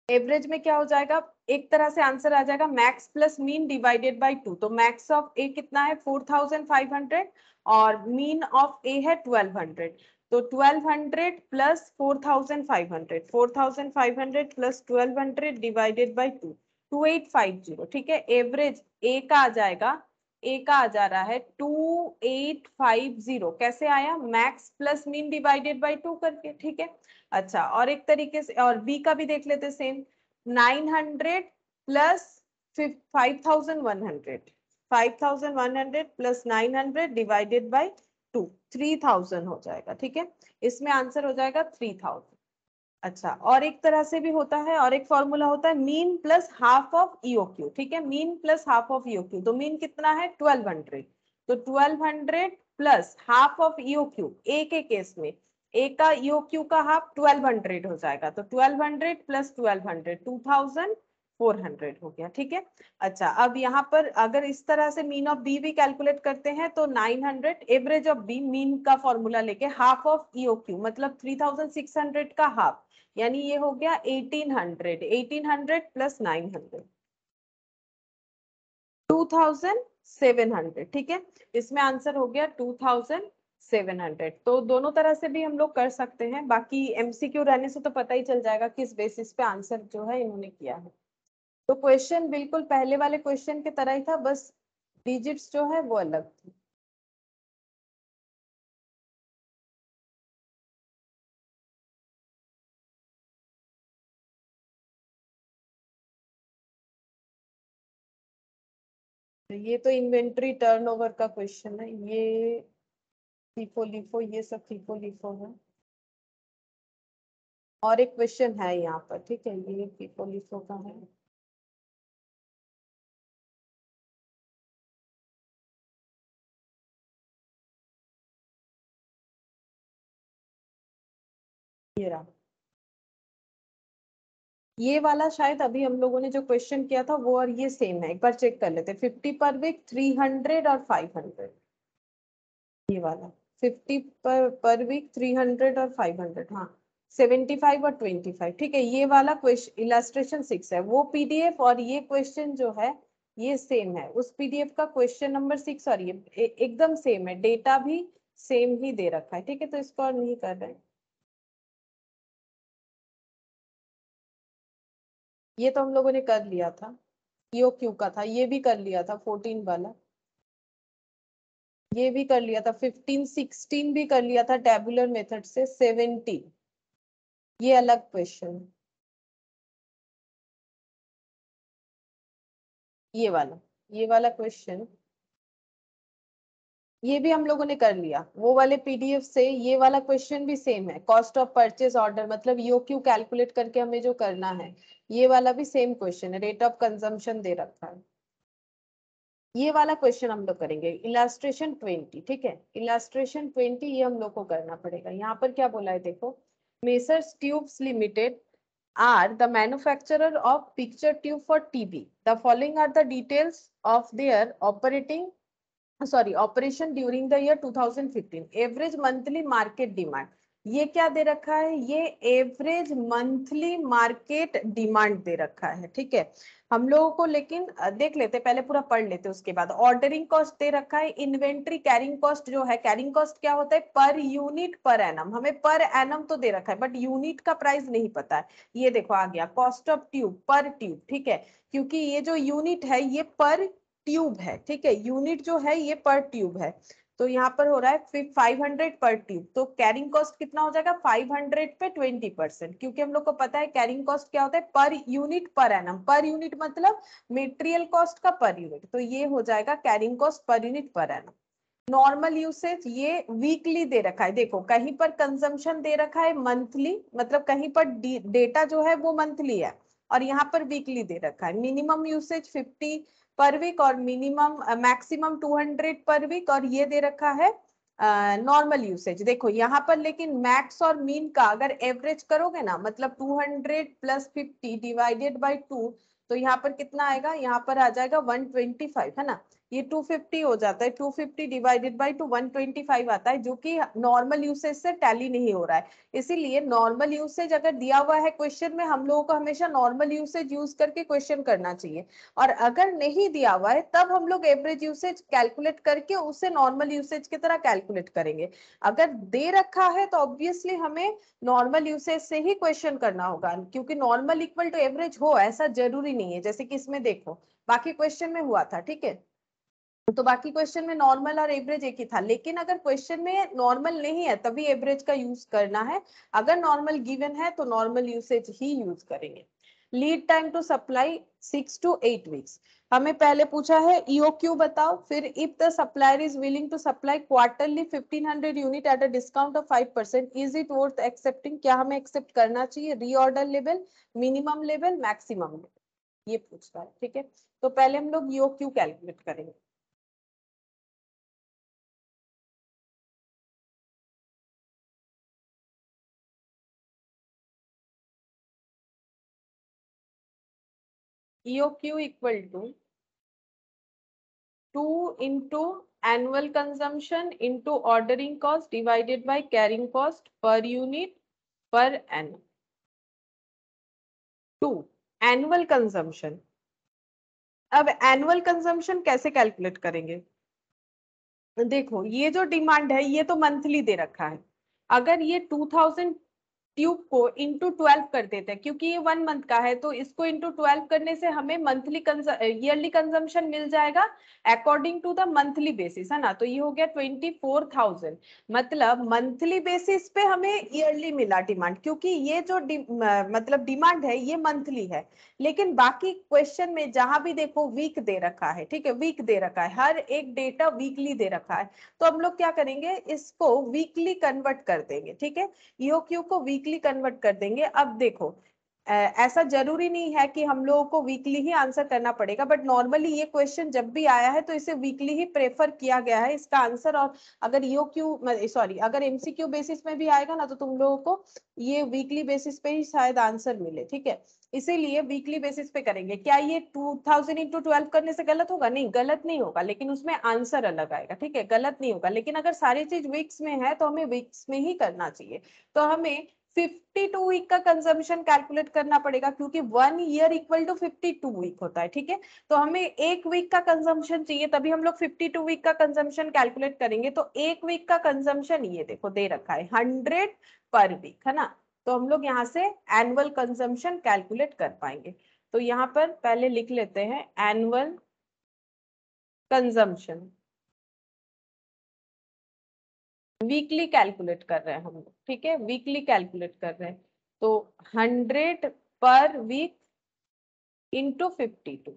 A: एवरेज में क्या हो जाएगा, एक तरह से आंसर आ जाएगा max plus mean divided by 2। तो मैक्स ऑफ ए कितना है 4500 और मीन ऑफ ए है 1200। तो 1200 प्लस 4500 प्लस 1200 डिवाइडेड बाय 2, 2850। ठीक है, एवरेज ए का आ जाएगा, ए का आ जा रहा है 2850। कैसे आया? Max plus mean divided by 2 करके। ठीक है, अच्छा और एक तरीके से और बी का भी देख लेते same, 900 plus 5100, 5100 plus 900 divided by 2, 3000 हो जाएगा। ठीक है, इसमें आंसर हो जाएगा 3000। अच्छा, और एक तरह से भी होता है, और एक फॉर्मूला होता है mean plus half of EOQ। ठीक है, mean plus half of EOQ, तो मीन कितना है 1200, तो 1200 प्लस हाफ ऑफ EOQ। ए के केस में ए का EOQ का हाफ 1200 हो जाएगा, तो 1200 प्लस 1200 2400 हो गया। ठीक है, अच्छा अब यहाँ पर अगर इस तरह से मीन ऑफ बी भी कैलकुलेट करते हैं तो 900 एवरेज ऑफ बी, मीन का फॉर्मूला लेके हाफ ऑफ EOQ मतलब 3600 का हाफ, यानी ये हो गया 1800, 1800 प्लस 900 2700। ठीक है, इसमें आंसर हो गया 2700। तो दोनों तरह से भी हम लोग कर सकते हैं, बाकी MCQ रहने से तो पता ही चल जाएगा किस बेसिस पे आंसर जो है इन्होंने किया है। तो क्वेश्चन बिल्कुल पहले वाले क्वेश्चन की तरह ही था, बस डिजिट्स जो है वो अलग थी। तो ये तो इन्वेंट्री टर्नओवर का क्वेश्चन है, ये फीफो लिफो ये सब फीफो लिफो है। और एक क्वेश्चन है यहाँ पर, ठीक है, ये फीफो लिफो का है। ये रहा, ये वाला शायद अभी हम लोगों ने जो क्वेश्चन किया था वो और ये सेम है, एक बार चेक कर लेते हैं। 50 पर वीक 300 और 500, ये वाला 50 पर वीक 300 और 500, हाँ 75 और 25, ठीक है। ये वाला क्वेश्चन इलस्ट्रेशन 6 है, वो पीडीएफ और ये क्वेश्चन जो है ये सेम है। उस पीडीएफ का क्वेश्चन नंबर 6 और ये एकदम सेम है, डेटा भी सेम ही दे रखा है, ठीक है। तो इसको और नहीं कर रहे हैं, ये तो हम लोगों ने कर लिया था। ईओ क्यू का था, ये भी कर लिया था 14 वाला, ये भी कर लिया था 15 16 भी कर लिया था टेबुलर मेथड से। 70 ये अलग क्वेश्चन, ये वाला क्वेश्चन ये भी हम लोगों ने कर लिया वो वाले पीडीएफ से। ये वाला क्वेश्चन भी सेम है, कॉस्ट ऑफ परचेज ऑर्डर मतलब ईओक्यू कैलकुलेट करके हमें जो करना है, ये वाला भी सेम क्वेश्चन है, रेट ऑफ कंजम्पशन दे रखा है। ये वाला क्वेश्चन हम लोग करेंगे इलास्ट्रेशन 20, ठीक है। इलास्ट्रेशन 20 ये हम लोग को करना पड़ेगा। यहाँ पर क्या बोला है देखो, messrs tubes limited are the manufacturer of picture tube for TB. The following are the details of their operation during the year 2015. Average monthly market demand, ये क्या दे रखा है, ये एवरेज मंथली मार्केट डिमांड दे रखा है, ठीक है। हम लोगों को लेकिन देख लेते पहले, पूरा पढ़ लेते उसके बाद। ऑर्डरिंग कॉस्ट दे रखा है, इन्वेंट्री कैरिंग कॉस्ट जो है, कैरिंग कॉस्ट क्या होता है, पर यूनिट पर एनम, हमें पर एनम तो दे रखा है बट यूनिट का प्राइस नहीं पता है। ये देखो आ गया कॉस्ट ऑफ ट्यूब पर ट्यूब, ठीक है, क्योंकि ये जो यूनिट है ये पर ट्यूब है, ठीक है। यूनिट जो है ये पर ट्यूब है, तो यहाँ पर हो रहा है 500 पर ट्यूब। तो कैरिंग कॉस्ट कितना हो जाएगा, 500 पे 20%, क्योंकि हम लोग को पता है कैरिंग कॉस्ट क्या होता है, पर unit per annum, per unit मतलब मेटेरियल कॉस्ट का पर यूनिट, तो ये हो जाएगा carrying cost per unit per annum. Normal usage ये वीकली दे रखा है, देखो कहीं पर कंजम्पशन दे रखा है मंथली, मतलब कहीं पर डेटा जो है वो मंथली है और यहाँ पर वीकली दे रखा है। मिनिमम यूसेज 50 पर वीक और मिनिमम मैक्सिमम 200 पर वीक, और ये दे रखा है नॉर्मल यूसेज। देखो यहाँ पर लेकिन मैक्स और मीन का अगर एवरेज करोगे ना, मतलब 200 प्लस 50 डिवाइडेड बाई 2, तो यहाँ पर कितना आएगा, यहाँ पर आ जाएगा 125, है ना। ये 250 हो जाता है, 250 डिवाइडेड बाई 2 125 आता है, जो कि नॉर्मल यूसेज से टैली नहीं हो रहा है। इसीलिए नॉर्मल यूसेज अगर दिया हुआ है क्वेश्चन में, हम लोगों को हमेशा नॉर्मल यूसेज यूज करके क्वेश्चन करना चाहिए, और अगर नहीं दिया हुआ है तब हम लोग एवरेज यूसेज कैलकुलेट करके उसे नॉर्मल यूसेज की तरह कैलकुलेट करेंगे। अगर दे रखा है तो ऑब्वियसली हमें नॉर्मल यूसेज से ही क्वेश्चन करना होगा, क्योंकि नॉर्मल इक्वल टू एवरेज हो ऐसा जरूरी नहीं है, जैसे कि इसमें देखो बाकी क्वेश्चन में हुआ था, ठीक है। तो बाकी क्वेश्चन में नॉर्मल और एवरेज एक ही था, लेकिन अगर क्वेश्चन में नॉर्मल नहीं है तभी एवरेज का यूज करना है। अगर नॉर्मल गिवन है तो नॉर्मल यूसेज ही यूज करेंगे। Lead time to supply 6 to 8 weeks. हमें पहले पूछा है ईओक्यू बताओ, फिर if the supplier is willing to supply quarterly 1500 unit at a discount of 5%, is it worth accepting, क्या हमें एक्सेप्ट करना चाहिए, reorder level, minimum level, maximum level, ये पूछता है, ठीक है। तो पहले हम लोग ईओक्यू कैलकुलेट करेंगे। EOQ equal to 2 into annual consumption into ordering cost divided by carrying cost per unit per annum. 2 annual consumption। अब एनुअल कंजम्पशन कैसे कैलकुलेट करेंगे, देखो ये जो डिमांड है ये तो मंथली दे रखा है। अगर ये 2000 ट्यूब को इंटू 12 कर देते हैं, क्योंकि ये 1 मंथ का है, तो इसको इंटू 12 करने से हमें मंथली ईयरली कंजम्पशन मिल जाएगा according to the monthly basis, है ना। तो ये हो गया 24,000, मतलब मंथली बेसिस पे हमें ईयरली मिला डिमांड, क्योंकि ये जो मतलब डिमांड है ये मंथली है। लेकिन बाकी क्वेश्चन में जहां भी देखो वीक दे रखा है, ठीक है, वीक दे रखा है, हर एक डेटा वीकली दे रखा है, तो हम लोग क्या करेंगे, इसको वीकली कन्वर्ट कर देंगे, ठीक है। ईओक्यू को वीकली कन्वर्ट कर देंगे। अब देखो ऐसा जरूरी नहीं है कि हम लोगों को वीकली ही आंसर करना पड़ेगा, बट नॉर्मली ये क्वेश्चन जब भी आया है तो इसे वीकली ही प्रेफर किया गया है इसका आंसर। और अगर ईओक्यू सॉरी अगर एमसीक्यू बेसिस में भी आएगा ना, तो तुम लोगों को ये वीकली बेसिस पे ही शायद आंसर मिले, ठीक है। इसीलिए वीकली बेसिस पे करेंगे। क्या ये 2000 इंटू 12 करने से गलत होगा, नहीं गलत नहीं होगा, लेकिन उसमें आंसर अलग आएगा, ठीक है, गलत नहीं होगा। लेकिन अगर सारी चीज वीक्स में है तो हमें वीक्स में ही करना चाहिए। तो हमें 52 वीक का कंजम्पशन कैलकुलेट करना पड़ेगा, क्योंकि 1 ईयर इक्वल टू 52 वीक होता है, ठीक है। तो हमें एक वीक का कंजम्पशन चाहिए, तभी हम लोग 52 वीक का कंजम्पशन कैलकुलेट करेंगे। तो एक वीक का कंजम्पशन ये देखो दे रखा है 100 पर वीक, है ना। तो हम लोग यहाँ से एनुअल कंजम्पशन कैलकुलेट कर पाएंगे। तो यहाँ पर पहले लिख लेते हैं एनुअल कंजम्पशन, वीकली कैलकुलेट कर रहे हैं हम लोग, ठीक है, वीकली कैलकुलेट कर रहे हैं। तो 100 पर वीक इंटू 52,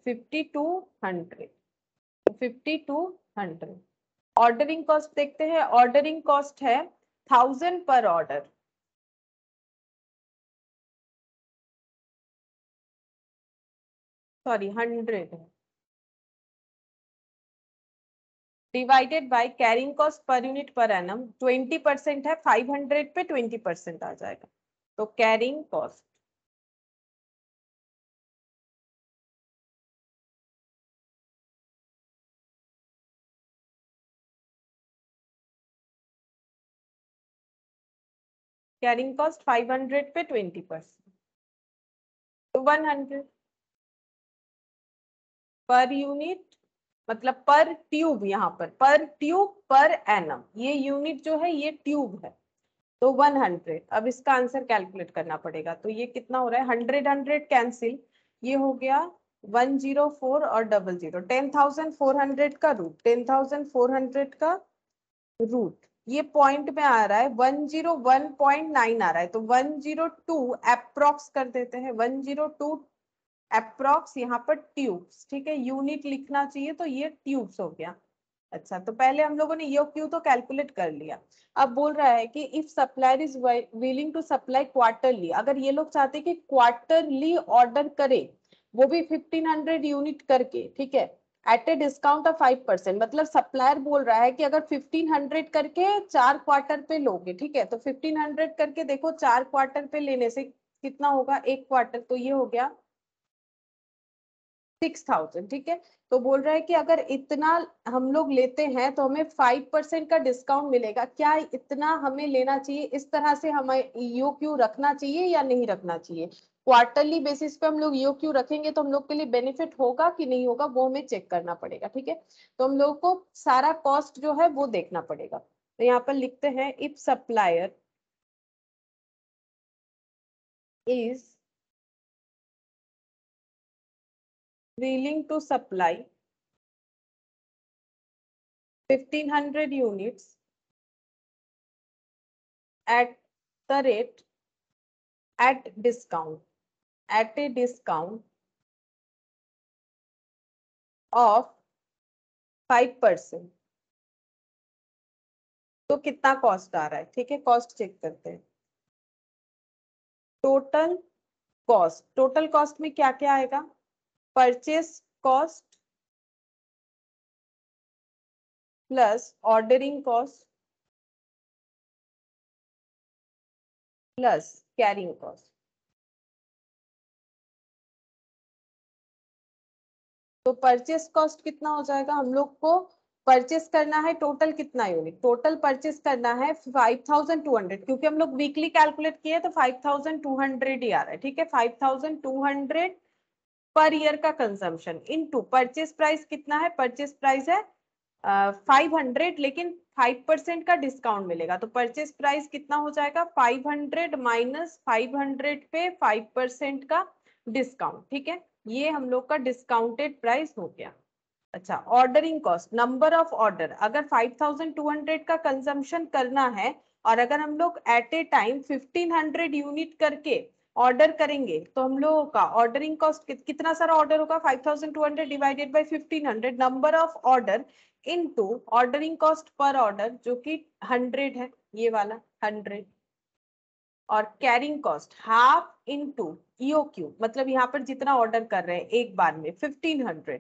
A: 5200, 5200। ऑर्डरिंग कॉस्ट देखते हैं, ऑर्डरिंग कॉस्ट है 1000 पर ऑर्डर, सॉरी 100 है, divided by carrying cost per unit per annum 20% है, 500 पे 20% आ जाएगा। तो कैरिंग कॉस्ट कैरिंग कॉस्ट 500 पे 20%, तो 100 पर यूनिट, मतलब पर ट्यूब, यहाँ पर ट्यूब पर एनम, ये यूनिट जो है ये ट्यूब है। तो 100, अब इसका आंसर कैलकुलेट करना पड़ेगा। तो ये कितना हो रहा है, 100 100 कैंसिल, ये हो गया 104 और 00, 10,400 का रूट, 10,400 का रूट, ये पॉइंट में आ रहा है 101.9 आ रहा है। तो 102 अप्रोक्स कर देते हैं, 102 अप्रोक्स यहाँ पर ट्यूब्स, ठीक है, यूनिट लिखना चाहिए, तो ये ट्यूब्स हो गया। अच्छा, तो पहले हम लोगों ने ये क्यू तो कैलकुलेट कर लिया। अब बोल रहा है कि if supplier is willing to supply quarterly, अगर ये लोग चाहते हैं कि क्वार्टरली ऑर्डर करे, वो भी 1500 यूनिट करके, ठीक है, एट ए डिस्काउंट ऑफ 5%, मतलब सप्लायर बोल रहा है कि अगर 1500 करके 4 क्वार्टर पे लोगे, ठीक है, तो 1500 करके देखो 4 क्वार्टर पे लेने से कितना होगा, एक क्वार्टर, तो ये हो गया 6000, ठीक है। तो बोल रहा है कि अगर इतना हम लोग लेते हैं तो हमें 5% का डिस्काउंट मिलेगा, क्या इतना हमें लेना चाहिए, इस तरह से हमें ईओ क्यू रखना चाहिए या नहीं रखना चाहिए। क्वार्टरली बेसिस पे हम लोग ईओ क्यू रखेंगे तो हम लोग के लिए बेनिफिट होगा कि नहीं होगा, वो हमें चेक करना पड़ेगा, ठीक है। तो हम लोग को सारा कॉस्ट जो है वो देखना पड़ेगा। तो यहाँ पर लिखते हैं if supplier is willing to supply 1500 units at the rate at discount, at a discount of 5%, तो कितना कॉस्ट आ रहा है, ठीक है, कॉस्ट चेक करते हैं। टोटल कॉस्ट, टोटल कॉस्ट में क्या क्या आएगा, purchase cost plus ordering cost plus carrying cost. तो परचेस कॉस्ट कितना हो जाएगा, हम लोग को परचेस करना है टोटल कितना यूनिट, टोटल परचेस करना है 5200, क्योंकि हम लोग वीकली कैलकुलेट किए तो 5200 ही आ रहा है, ठीक है, 5200 पर ईयर का कंजम्पशन इनटू परचेस प्राइस कितना है, परचेस प्राइस है 500, लेकिन 5% का डिस्काउंट मिलेगा, तो परचेस प्राइस कितना हो जाएगा 500 माइनस 500 पे 5% का डिस्काउंट, ठीक है, ये हम लोग का डिस्काउंटेड प्राइस हो गया। अच्छा, ordering cost, number of order, अगर 5200 का कंजम्पशन करना है और अगर हम लोग एट ए टाइम 1500 यूनिट करके ऑर्डर करेंगे तो हम लोगों का ऑर्डरिंग कॉस्ट कितना सारा ऑर्डर होगा, 5200 divided by 1500, number of order into ordering cost per order जो कि 100 है, ये वाला 100, और carrying cost half into E O Q, मतलब यहाँ पर जितना ऑर्डर कर रहे हैं एक बार में 1500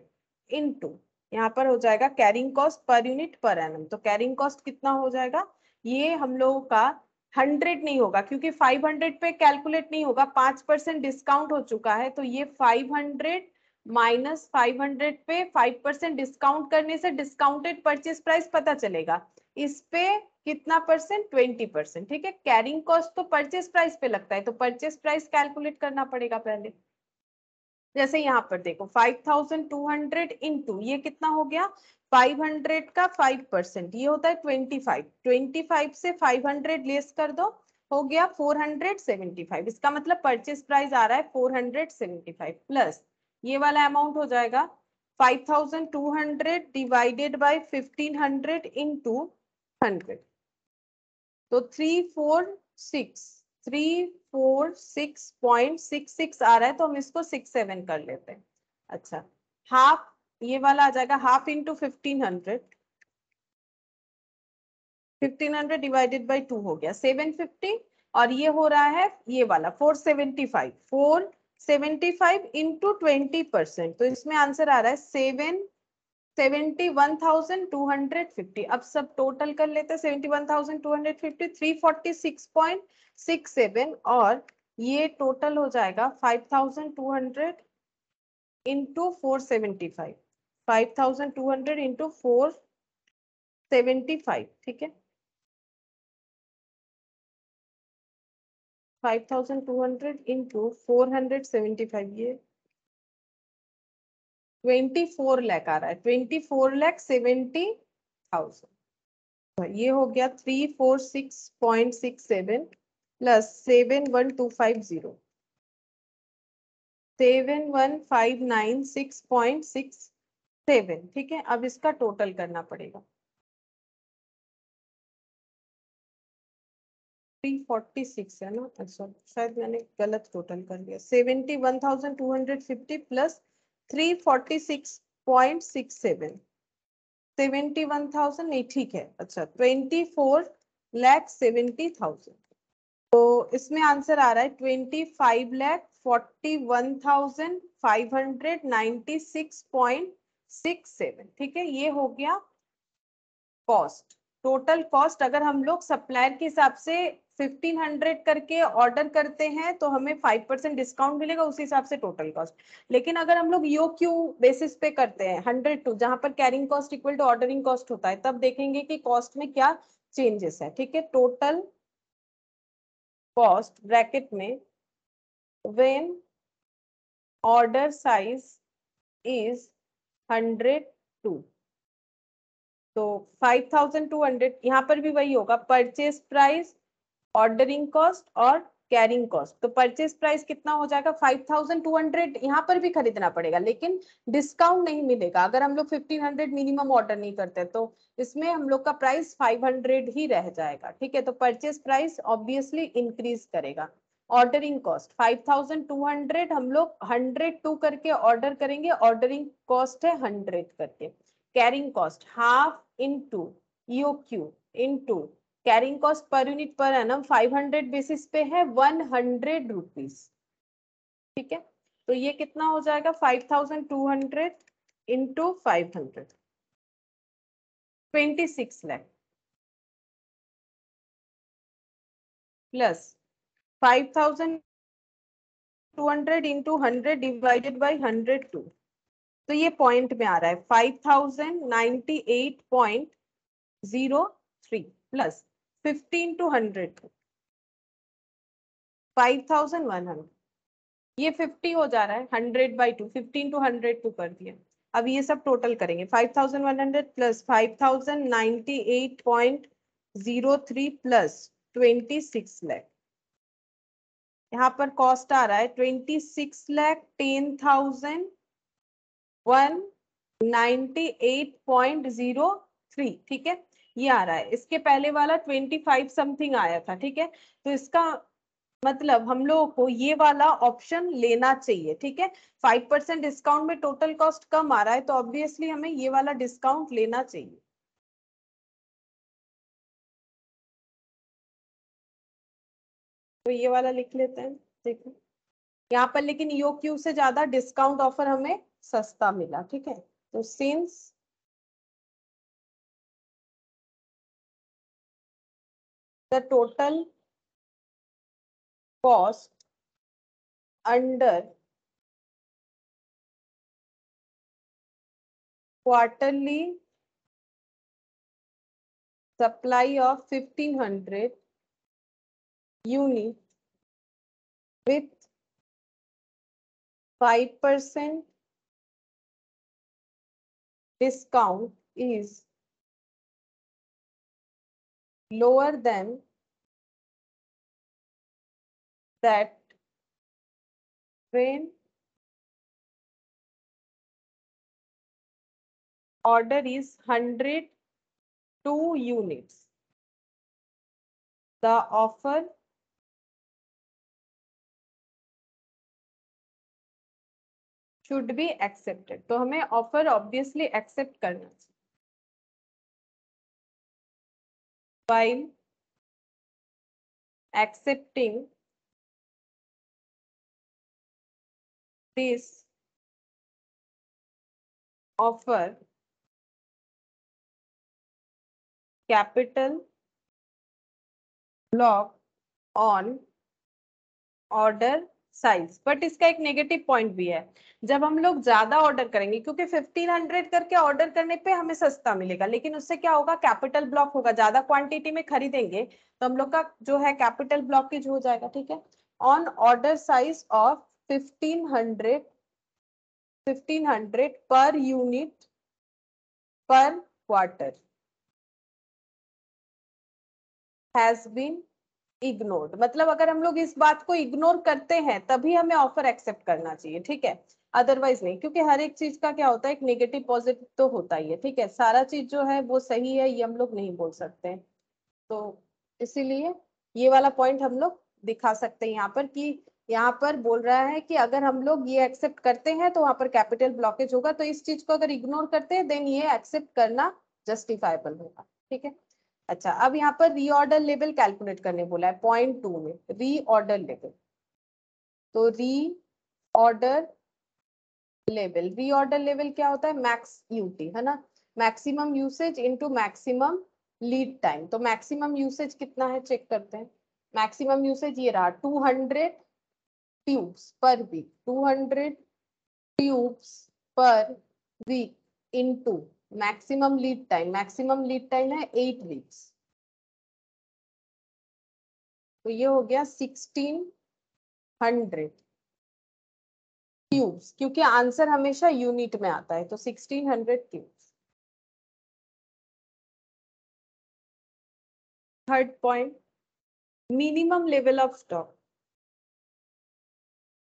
A: इनटू यहाँ पर हो जाएगा carrying cost per unit per annum, तो कैरिंग कॉस्ट कितना हो जाएगा, ये हम लोगों का 100 नहीं होगा क्योंकि 500 पे कैलकुलेट नहीं होगा, 5% डिस्काउंट हो चुका है, तो ये 500 माइनस 500 पे 5% डिस्काउंट करने से डिस्काउंटेड परचेस प्राइस पता चलेगा, इस पे कितना परसेंट, 20%, ठीक है। कैरिंग कॉस्ट तो परचेस प्राइस पे लगता है, तो परचेस प्राइस कैलकुलेट करना पड़ेगा पहले। जैसे यहाँ पर देखो 5200 इंटू ये कितना हो गया, 500 का 5%, ये होता है 25, 25 से 500 लेस कर दो, हो गया 475। इसका मतलब परचेस प्राइस आ रहा है 475 प्लस ये वाला अमाउंट हो जाएगा 5200 डिवाइडेड बाय 1500 इंटू 100, तो 346.66 आ रहा है, तो हम इसको 67 कर लेते हैं। अच्छा, हाफ ये वाला आ जाएगा, हाफ इंटू 1500, 1500 डिवाइडेड बाई 2 हो गया 750, और ये हो रहा है ये वाला 475, 475 इंटू 20%, तो इसमें आंसर आ रहा है 71,250। अब सब टोटल कर लेते हैं, 71,250, 346.67, और ये टोटल हो जाएगा 5,200 इंटू 475, 5,200 इंटू 475, ठीक है। 5,200 इंटू 475, ये 24 लाख आ रहा है, 24,70,000। ये हो गया 346.67 प्लस 71250, 71,596.67, ठीक है। अब इसका टोटल करना पड़ेगा, 346 है ना, अच्छा शायद मैंने गलत टोटल कर लिया, 71,250 प्लस 346.67, 71,000 नहीं, ठीक है, अच्छा 24,70,000। तो इसमें आंसर आ रहा है 25,41,596.67, ठीक है। ये हो गया कॉस्ट, टोटल कॉस्ट। अगर हम लोग सप्लायर के हिसाब से 1500 करके ऑर्डर करते हैं तो हमें 5% डिस्काउंट मिलेगा, उस हिसाब से टोटल कॉस्ट। लेकिन अगर हम लोग यो क्यू बेसिस पे करते हैं 100 टू, जहां पर carrying cost equal to ordering cost होता है, तब देखेंगे कि कॉस्ट में क्या चेंजेस है, ठीक है। टोटल कॉस्ट ब्रैकेट में when order size is 100 two, तो 5,200, यहाँ पर भी वही होगा, परचेज प्राइस, ऑर्डरिंग कॉस्ट और कैरिंग कॉस्ट। तो परचेज प्राइस कितना हो जाएगा 5,200, यहाँ पर भी खरीदना पड़ेगा लेकिन डिस्काउंट नहीं मिलेगा अगर हम लोग 1,500 मिनिमम ऑर्डर नहीं करते, तो इसमें हम लोग का प्राइस 500 ही रह जाएगा, ठीक है। तो परचेज प्राइस ऑब्वियसली इंक्रीज करेगा। ऑर्डरिंग कॉस्ट 5,200, हम लोग 102 करके ऑर्डर करेंगे, ऑर्डरिंग कॉस्ट है 100 करके। Carrying cost half into EOQ into carrying cost per unit per annum 500 basis पे है 100 रुपीज, ठीक है। तो ये कितना हो जाएगा 5,200 into 500, 26 lakh plus 5,200 into 100 divided by 102, तो ये पॉइंट में आ रहा है 5,098.03 प्लस 15 टू 100, 5,100, ये 50 हो जा रहा है, 100/2, 15 टू 102 कर दिया। अब ये सब टोटल करेंगे, 5,100 प्लस 5,098.03 प्लस 26 लाख, यहाँ पर कॉस्ट आ रहा है 26,10,198.03, ठीक है। ये आ रहा है, इसके पहले वाला 25 समथिंग आया था, ठीक है। तो इसका मतलब हम लोगों को ये वाला ऑप्शन लेना चाहिए, ठीक है। 5% डिस्काउंट में टोटल कॉस्ट कम आ रहा है, तो ऑब्वियसली हमें ये वाला डिस्काउंट लेना चाहिए। तो ये वाला लिख लेते हैं, देखो यहाँ पर, लेकिन यो क्यू से ज्यादा डिस्काउंट ऑफर हमें सस्ता मिला, ठीक है। तो since the total cost under quarterly supply of 1500 unit with 5% discount is lower than that when order is 102 units. The offer should be accepted. तो हमें ऑफर ऑब्वियसली एक्सेप्ट करना चाहिए. While accepting this offer, capital block on order size. But इसका एक negative point भी है. जब हम लोग ज्यादा ऑर्डर करेंगे, क्योंकि 1500 करके ऑर्डर करने पे हमें सस्ता मिलेगा, लेकिन उससे क्या होगा, कैपिटल ब्लॉक होगा. ज्यादा क्वांटिटी में खरीदेंगे तो हम लोग का जो है कैपिटल ब्लॉकेज हो जाएगा. ठीक है. ऑन ऑर्डर साइज ऑफ 1500 पर यूनिट पर क्वार्टर हैज बीन इग्नोर्ड. मतलब अगर हम लोग इस बात को इग्नोर करते हैं तभी हमें ऑफर एक्सेप्ट करना चाहिए. ठीक है. अदरवाइज नहीं, क्योंकि हर एक चीज का क्या होता है, एक नेगेटिव पॉजिटिव तो होता ही है. ठीक है. सारा चीज जो है वो सही है ये हम लोग नहीं बोल सकते. तो इसीलिए ये वाला पॉइंट हम लोग दिखा सकते हैं यहाँ पर, कि यहाँ पर बोल रहा है कि अगर हम लोग ये एक्सेप्ट करते हैं तो वहां पर कैपिटल ब्लॉकेज होगा. तो इस चीज को अगर इग्नोर करते हैं देन ये एक्सेप्ट करना जस्टिफाइबल होगा. ठीक है. अच्छा, अब यहाँ पर रीऑर्डर लेवल कैलकुलेट करने बोला है पॉइंट 2 में. रीऑर्डर लेवल, तो रीऑर्डर लेवल क्या होता है, मैक्स यूटी है ना, maximum usage into maximum lead time. तो मैक्सिमम यूसेज कितना है चेक करते हैं. मैक्सिमम यूसेज ये रहा 200 tubes per week. 200 tubes per week into maximum lead time. Maximum lead time है 8 वीक्स. तो ये हो गया 1600 ट्यूब्स, क्योंकि आंसर हमेशा यूनिट में आता है. तो 1600 tubes. Third point, minimum level of stock.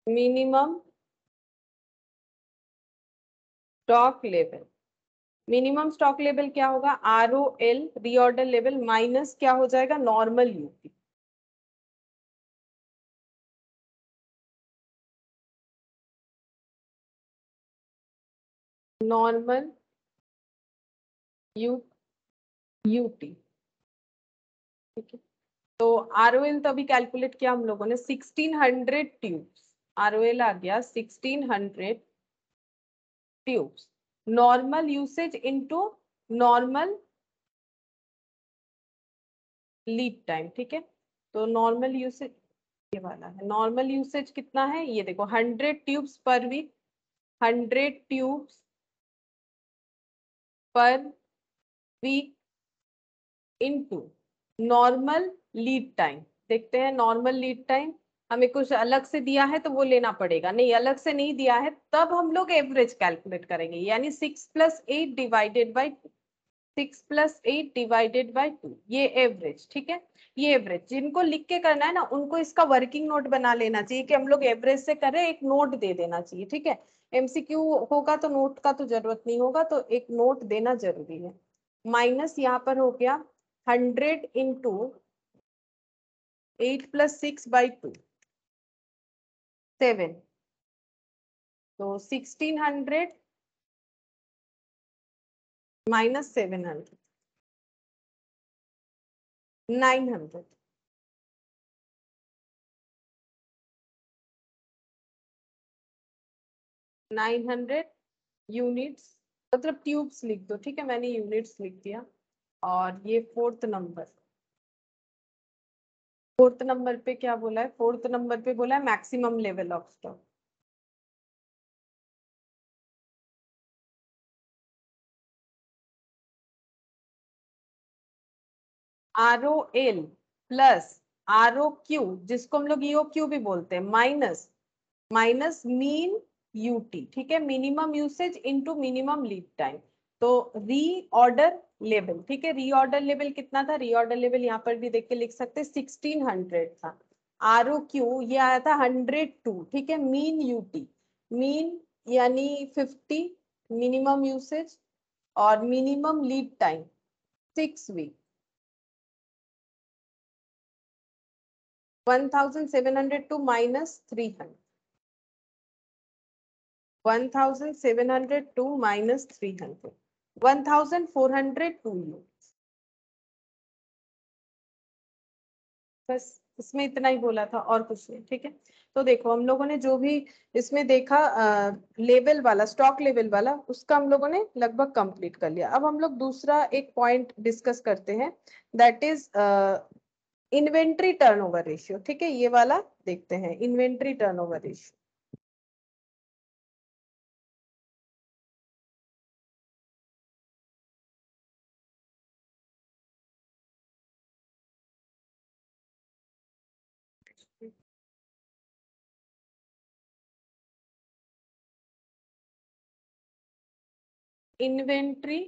A: Minimum stock level. Minimum stock level क्या होगा, ROL रीऑर्डर लेवल माइनस क्या हो जाएगा, नॉर्मल यूपी. Normal UT. ठीक है. तो ROL तो अभी कैलकुलेट किया हम लोगों ने 1600 ट्यूब्स. ROL आ गया 1600 tubes. Normal usage into normal lead time. ठीक है. तो नॉर्मल यूसेज ये वाला है. नॉर्मल यूसेज कितना है ये देखो, 100 tubes per week. 100 tubes per week into normal lead time. देखते हैं नॉर्मल लीड टाइम हमें कुछ अलग से दिया है तो वो लेना पड़ेगा. नहीं, अलग से नहीं दिया है, तब हम लोग एवरेज कैलकुलेट करेंगे. यानी 6 + 8 डिवाइडेड बाई 6 + 8 डिवाइडेड बाई 2, ये एवरेज. ठीक है. ये एवरेज जिनको लिख के करना है ना उनको इसका वर्किंग नोट बना लेना चाहिए कि हम लोग एवरेज से कर रहे हैं, एक नोट दे देना चाहिए. ठीक है. MCQ होगा तो नोट का तो जरूरत नहीं होगा, तो एक नोट देना जरूरी है. माइनस यहाँ पर हो गया 100 इंटू 8 + 6/2 7. तो 1600 माइनस 700 900. 900 यूनिट्स, मतलब ट्यूब्स लिख दो. ठीक है, मैंने यूनिट्स लिख दिया. और ये फोर्थ नंबर पे क्या बोला है, फोर्थ नंबर पे बोला है maximum level of stock. ROL plus ROQ, जिसको हम लोग EOQ भी बोलते हैं, माइनस मीन UT, ठीक है, minimum usage into minimum lead time. तो रीऑर्डर लेवल, ठीक है, रीऑर्डर लेवल कितना था, रीऑर्डर लेवल यहाँ पर भी देख के लिख सकते हैं 1600 था। ROQ ये आया था 102, ठीक है, मीन UT, मीन यानी 50 मिनिमम यूसेज और minimum lead time 6 week. 1702 minus 300, 1702 minus 300, 1402 units। बस इसमें इतना ही बोला था और कुछ नहीं, ठीक है। तो देखो हम लोगों ने जो भी इसमें देखा लेवल वाला, स्टॉक लेवल वाला, उसका हम लोगों ने लगभग कंप्लीट कर लिया। अब हम लोग दूसरा एक पॉइंट डिस्कस करते हैं, that is inventory turnover ratio, ठीक है, ये वाला देखते हैं, inventory turnover ratio. Inventory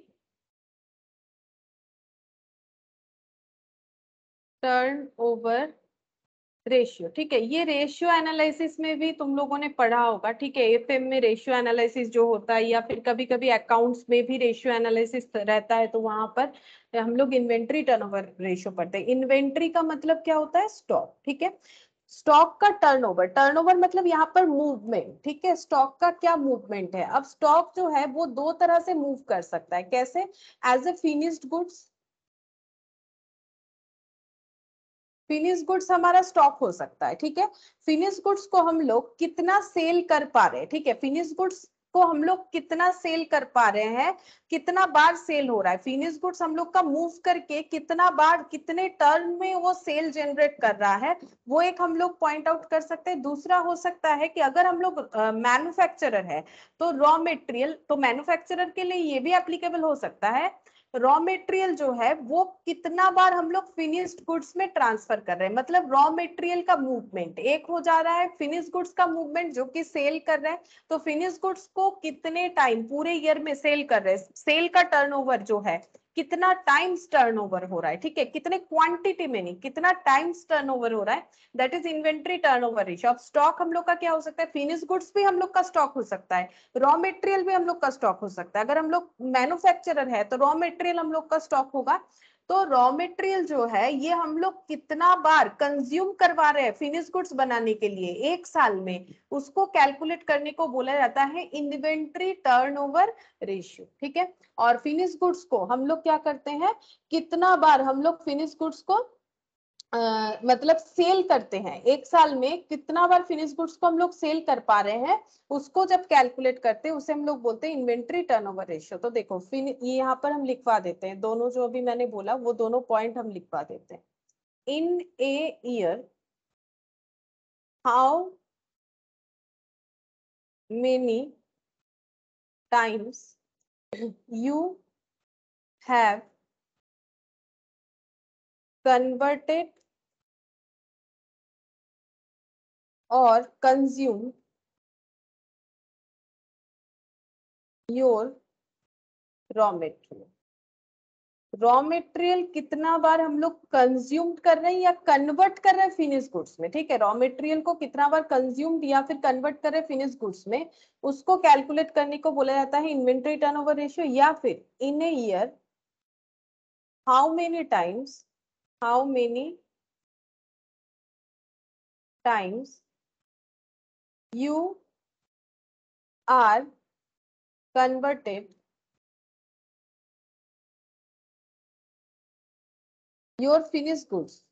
A: turnover ratio, ठीक है, ये रेशियो एनालिसिस में भी तुम लोगों ने पढ़ा होगा, ठीक है, एफएम में रेशियो एनालिसिस जो होता है, या फिर कभी कभी अकाउंट्स में भी रेशियो एनालिसिस रहता है, तो वहां पर हम लोग इन्वेंट्री टर्नओवर रेशियो पढ़ते हैं। इन्वेंट्री का मतलब क्या होता है, स्टॉक, ठीक है, स्टॉक का टर्नओवर, टर्नओवर मतलब यहाँ पर मूवमेंट, ठीक है, स्टॉक का क्या मूवमेंट है। अब स्टॉक जो है वो दो तरह से मूव कर सकता है, कैसे, as a finished goods, finish goods हमारा स्टॉक हो सकता है, ठीक है, फिनिश गुड्स को हम लोग कितना सेल कर पा रहे हैं, ठीक है, फिनिश गुड्स को हम लोग कितना सेल कर पा रहे हैं, कितना बार सेल हो रहा है, फिनिश गुड्स हम लोग का मूव करके कितना बार, कितने टर्न में वो सेल जनरेट कर रहा है, वो एक हम लोग पॉइंट आउट कर सकते हैं। दूसरा हो सकता है कि अगर हम लोग मैन्युफैक्चरर है, तो रॉ मेटेरियल, तो मैन्युफैक्चरर के लिए ये भी एप्लीकेबल हो सकता है, रॉ मेटेरियल जो है वो कितना बार हम लोग फिनिश्ड गुड्स में ट्रांसफर कर रहे हैं, मतलब रॉ मेटेरियल का मूवमेंट एक हो जा रहा है, फिनिश गुड्स का मूवमेंट जो कि सेल कर रहे हैं, तो फिनिश गुड्स को कितने टाइम पूरे ईयर में सेल कर रहे हैं, सेल का टर्नओवर जो है कितना टाइम्स टर्नओवर हो रहा है, ठीक है, कितने क्वांटिटी में नहीं, कितना टाइम्स टर्नओवर हो रहा है, that is inventory turnover ratio. अब स्टॉक हम लोग का क्या हो सकता है, फिनिश गुड्स भी हम लोग का स्टॉक हो सकता है, रॉ मटेरियल भी हम लोग का स्टॉक हो सकता है। अगर हम लोग मैन्युफैक्चरर है तो रॉ मटेरियल हम लोग का स्टॉक होगा, तो रॉ मटेरियल जो है ये हम लोग कितना बार कंज्यूम करवा रहे हैं फिनिश गुड्स बनाने के लिए एक साल में, उसको कैलकुलेट करने को बोला जाता है इन्वेंट्री टर्नओवर रेशियो, ठीक है। और फिनिश गुड्स को हम लोग क्या करते हैं, कितना बार हम लोग फिनिश गुड्स को मतलब सेल करते हैं, एक साल में कितना बार फिनिश गुड्स को हम लोग सेल कर पा रहे हैं, उसको जब कैलकुलेट करते हैं उसे हम लोग बोलते हैं इन्वेंट्री टर्नओवर रेशियो। तो देखो ये यहाँ पर हम लिखवा देते हैं, दोनों जो अभी मैंने बोला वो दोनों पॉइंट हम लिखवा देते हैं। In a year how many times you have converted और consume your raw material, raw material कितना बार हम लोग कंज्यूम कर रहे हैं या कन्वर्ट कर रहे हैं फिनिश गुड्स में, ठीक है, रॉ मटेरियल को कितना बार कंज्यूम्ड या फिर कन्वर्ट कर रहे हैं फिनिश गुड्स में, उसको कैलकुलेट करने को बोला जाता है इन्वेंटरी टर्नओवर रेशियो। या फिर in a year how many times, how many times you are converted your finish goods,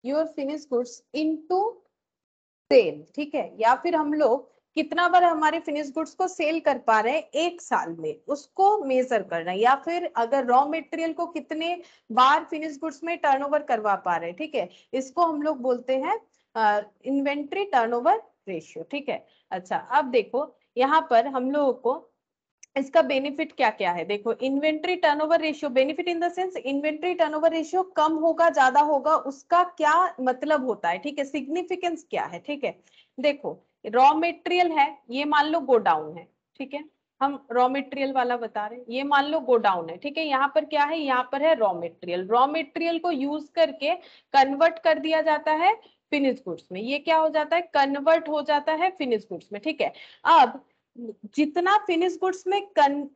A: your finish goods into sale, ठीक है, या फिर हम लोग कितना बार हमारे फिनिश गुड्स को सेल कर पा रहे हैं एक साल में, उसको मेजर करना है। या फिर अगर रॉ मटेरियल को कितने बार फिनिश गुड्स में टर्नओवर करवा पा रहे हैं, ठीक है, इसको हम लोग बोलते हैं इन्वेंट्री टर्नओवर रेशियो। ठीक है, अच्छा अब देखो यहाँ पर हम लोगों को इसका बेनिफिट क्या क्या है। देखो inventory turnover ratio, benefit in the sense inventory turnover ratio कम होगा ज्यादा होगा उसका क्या मतलब होता है, ठीक है, सिग्निफिकेंस क्या है। ठीक है, देखो रॉ मटेरियल है, ये मान लो गोडाउन है, ठीक है, हम रॉ मटेरियल वाला बता रहे हैं, ये मान लो गोडाउन है, ठीक है, यहाँ पर क्या है, यहाँ पर है रॉ मटेरियल। रॉ मटेरियल को यूज करके कन्वर्ट कर दिया जाता है फिनिश गुड्स में, ये क्या हो जाता है, कन्वर्ट हो जाता है फिनिश गुड्स में। ठीक है, अब जितना फिनिश गुड्स में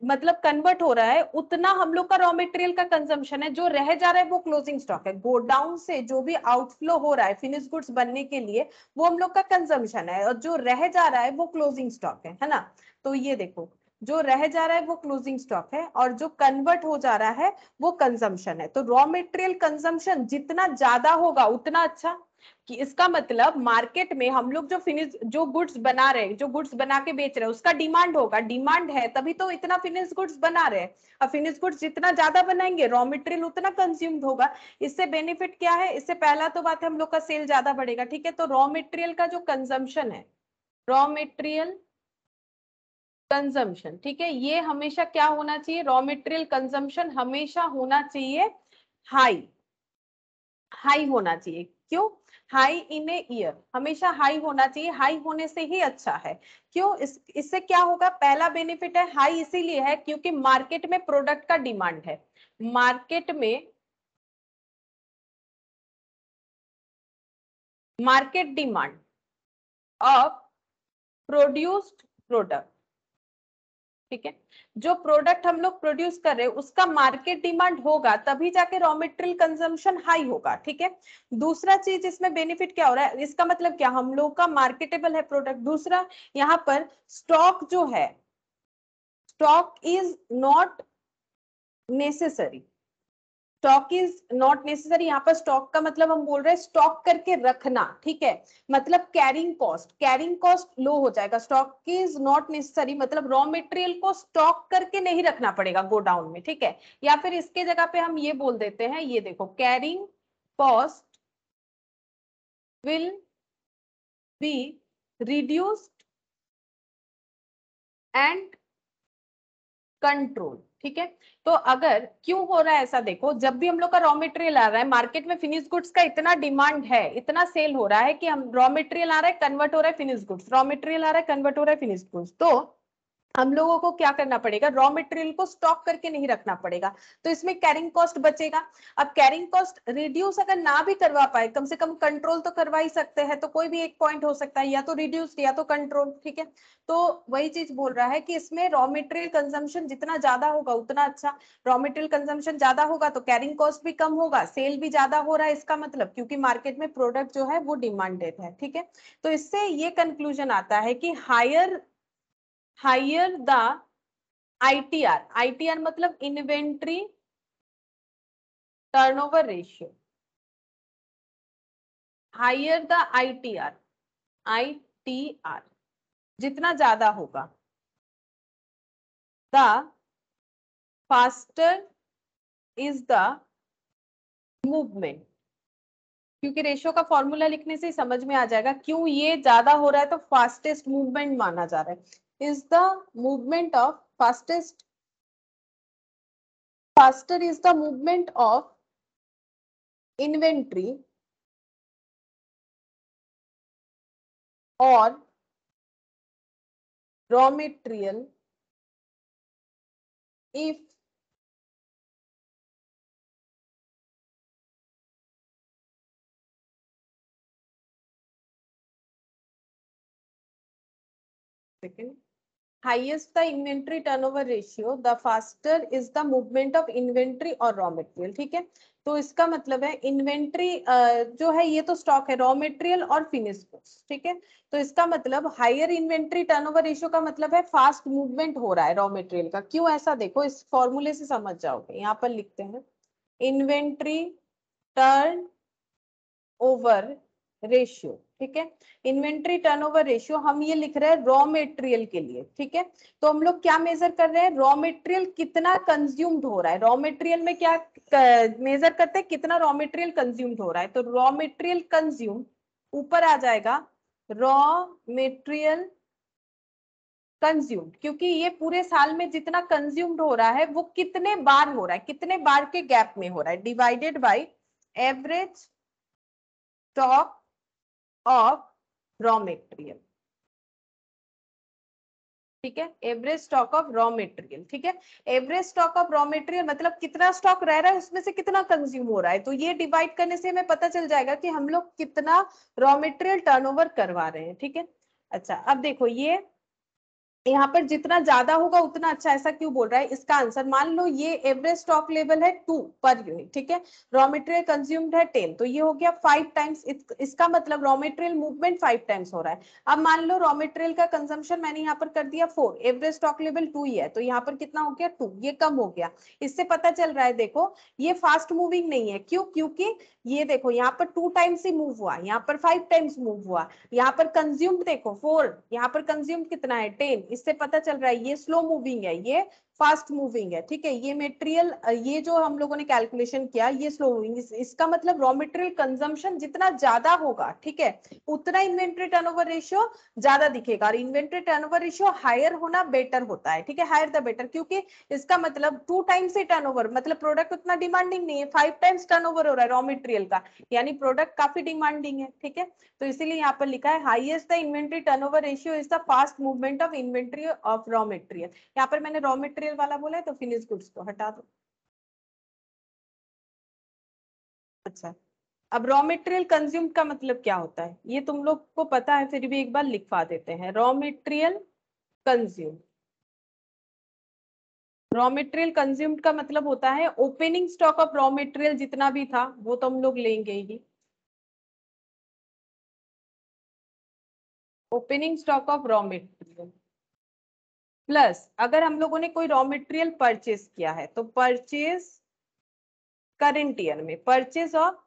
A: मतलब कन्वर्ट हो रहा है उतना हम लोग का रॉ मटेरियल का कंजम्पशन है, जो रह जा रहा है वो क्लोजिंग स्टॉक है। गोडाउन से जो भी आउटफ्लो हो रहा है फिनिश गुड्स बनने के लिए वो हम लोग का कंजम्पशन है, और जो रह जा रहा है वो क्लोजिंग स्टॉक है ना। तो ये देखो जो रह जा रहा है वो क्लोजिंग स्टॉक है और जो कन्वर्ट हो जा रहा है वो कंजम्पशन है। तो रॉ मटेरियल कंजम्पशन जितना ज्यादा होगा उतना अच्छा, कि इसका मतलब मार्केट में हम लोग जो फिनिश जो गुड्स बना रहे हैं, जो गुड्स बना के बेच रहे हैं, उसका डिमांड होगा, डिमांड है तभी तो इतना फिनिश गुड्स बना रहे हैं। अब फिनिश गुड्स जितना ज्यादा बनाएंगे रॉ मटेरियल उतना कंज्यूम्ड होगा। इससे बेनिफिट क्या है, इससे पहला तो बात है हम लोग का सेल ज्यादा बढ़ेगा। ठीक है, तो रॉ मटेरियल का जो कंजम्पशन है, रॉ मटेरियल कंजम्पशन, ठीक है, ये हमेशा क्या होना चाहिए, रॉ मटेरियल कंजम्पशन हमेशा होना चाहिए हाई, हाई होना चाहिए। क्यों, हाई इन ए ईयर हमेशा हाई होना चाहिए, हाई होने से ही अच्छा है। क्यों, इससे क्या होगा, पहला बेनिफिट है हाई इसीलिए है क्योंकि मार्केट में प्रोडक्ट का डिमांड है, market demand of produced product, ठीक है, जो प्रोडक्ट हम लोग प्रोड्यूस कर रहे हैं उसका मार्केट डिमांड होगा तभी जाके रॉ मटेरियल कंजम्पशन हाई होगा। ठीक है, दूसरा चीज इसमें बेनिफिट क्या हो रहा है, इसका मतलब क्या, हम लोग का मार्केटेबल है प्रोडक्ट। दूसरा यहाँ पर स्टॉक जो है, stock is not necessary, stock is not necessary, यहाँ पर स्टॉक का मतलब हम बोल रहे हैं स्टॉक करके रखना। ठीक है, मतलब कैरिंग कॉस्ट लो हो जाएगा। स्टॉक इज नॉट नेसेसरी मतलब रॉ मटेरियल को स्टॉक करके नहीं रखना पड़ेगा गोडाउन में। ठीक है, या फिर इसके जगह पे हम ये बोल देते हैं, ये देखो carrying cost will be reduced and control. ठीक है, तो अगर क्यों हो रहा है ऐसा, देखो जब भी हम लोग का रॉ मटेरियल आ रहा है मार्केट में, फिनिश गुड्स का इतना डिमांड है, इतना सेल हो रहा है कि हम रॉ मटेरियल आ रहा है कन्वर्ट हो रहा है फिनिश गुड्स, रॉ मटेरियल आ रहा है कन्वर्ट हो रहा है फिनिश गुड्स, तो हम लोगों को क्या करना पड़ेगा, रॉ मटेरियल को स्टॉक करके नहीं रखना पड़ेगा, तो इसमें कैरिंग कॉस्ट बचेगा। अब कैरिंग कॉस्ट रिड्यूस अगर ना भी करवा पाए, कम से कम कंट्रोल तो करवा ही सकते हैं, तो कोई भी एक पॉइंट हो सकता है, या तो रिड्यूस या तो कंट्रोल। ठीक है, तो वही चीज बोल रहा है कि इसमें रॉ मटेरियल कंजम्पशन जितना ज्यादा होगा उतना अच्छा। रॉ मटेरियल कंजम्पशन ज्यादा होगा तो कैरिंग कॉस्ट भी कम होगा, सेल भी ज्यादा हो रहा है, इसका मतलब क्योंकि मार्केट में प्रोडक्ट जो है वो डिमांडेड है। ठीक है, तो इससे ये कंक्लूजन आता है कि हायर द आईटीआर मतलब inventory turnover ratio, higher the ITR जितना ज्यादा होगा the faster is the movement, क्योंकि रेशियो का फॉर्मूला लिखने से ही समझ में आ जाएगा क्यों ये ज्यादा हो रहा है, तो फास्टेस्ट मूवमेंट माना जा रहा है, is the movement of faster is the movement of inventory or raw material if second highest the inventory turnover ratio the faster is the movement of inventory or raw material। ठीक है, तो इसका मतलब है इन्वेंट्री जो है ये तो स्टॉक है, रॉ मटेरियल और फिनिश गुड्स। ठीक है, तो इसका मतलब हायर इन्वेंट्री टर्नओवर रेशियो का मतलब है फास्ट मूवमेंट हो रहा है रॉ मटेरियल का। क्यों ऐसा, देखो इस फॉर्मूले से समझ जाओगे, यहाँ पर लिखते हैं इन्वेंट्री टर्न ओवर रेशियो, ठीक है। इन्वेंट्री टर्नओवर रेशियो हम ये लिख रहे हैं रॉ मेटेरियल के लिए, ठीक है। तो हम लोग क्या मेजर कर रहे हैं, रॉ मेटेरियल कितना कंज्यूम्ड हो रहा है, रॉ मेटेरियल में क्या मेजर करते हैं, कितना रॉ मेटेरियल कंज्यूम्ड हो रहा है। तो रॉ मेटेरियल कंज्यूम ऊपर आ जाएगा रॉ मेटेरियल कंज्यूम्ड, क्योंकि ये पूरे साल में जितना कंज्यूम्ड हो रहा है वो कितने बार हो रहा है, कितने बार के गैप में हो रहा है, divided by average stock of raw material, ठीक है। Average stock of raw material, ठीक है। Average stock of raw material मतलब कितना स्टॉक रह रहा है, उसमें से कितना कंज्यूम हो रहा है। तो ये डिवाइड करने से हमें पता चल जाएगा कि हम लोग कितना रॉ मेटेरियल टर्नओवर करवा रहे हैं, ठीक है। अच्छा, अब देखो ये यहाँ पर जितना ज्यादा होगा उतना अच्छा, ऐसा क्यों बोल रहा है, इसका आंसर मान लो ये एवरेज स्टॉक लेवल है 2 पर यूनिट, ठीक है। रॉ मटेरियल कंज्यूम्ड है 10, तो ये हो गया 5 टाइम्स, इसका मतलब रॉ मटेरियल मूवमेंट 5 टाइम्स हो रहा है। अब मान लो रॉ मटेरियल का कंजम्पशन मैंने यहाँ पर कर दिया 4, एवरेज स्टॉक लेवल 2 ही है, तो यहाँ पर कितना हो गया 2, ये कम हो गया। इससे पता चल रहा है देखो ये फास्ट मूविंग नहीं है, क्यों, क्योंकि ये देखो यहाँ पर 2 टाइम्स ही मूव हुआ, यहाँ पर 5 टाइम्स मूव हुआ, यहाँ पर कंज्यूम्ड देखो 4, यहाँ पर कंज्यूम्ड कितना है 10, इससे पता चल रहा है ये स्लो मूविंग है, ये फास्ट मूविंग है, ठीक है। ये मटेरियल, ये जो हम लोगों ने कैलकुलेशन किया ये स्लो मूविंग, इसका मतलब रॉ मटेरियल कंजम्पशन जितना ज्यादा होगा, ठीक है, उतना इन्वेंटरी टर्नओवर रेशियो ज्यादा दिखेगा। और इन्वेंटरी टर्नओवर रेशियो हायर होना बेटर होता है, ठीक है, हायर द बेटर, क्योंकि इसका मतलब 2 टाइम्स से टर्नओवर, मतलब प्रोडक्ट उतना डिमांडिंग नहीं है, 5 टाइम्स टर्नओवर हो रहा है रॉ मटेरियल का, यानी प्रोडक्ट काफी डिमांडिंग है, ठीक है। तो इसीलिए यहाँ पर लिखा है highest the inventory turnover ratio is the fast movement of inventory of raw material. यहाँ पर मैंने रॉ मटेरियल वाला बोला है तो फिनिश गुड्स को हटा दो। अच्छा, अब रॉ मटेरियल कंज्यूम का मतलब क्या होता है ये तुम लोग को पता है, फिर भी एक बार लिखवा देते हैं। Raw material consume, raw material consumed का मतलब होता है opening stock of raw material जितना भी था वो तो हम लोग लेंगे ही, opening stock of raw material plus अगर हम लोगों ने कोई रॉ मटेरियल परचेज किया है तो परचेज करेंट ईयर में, परचेज ऑफ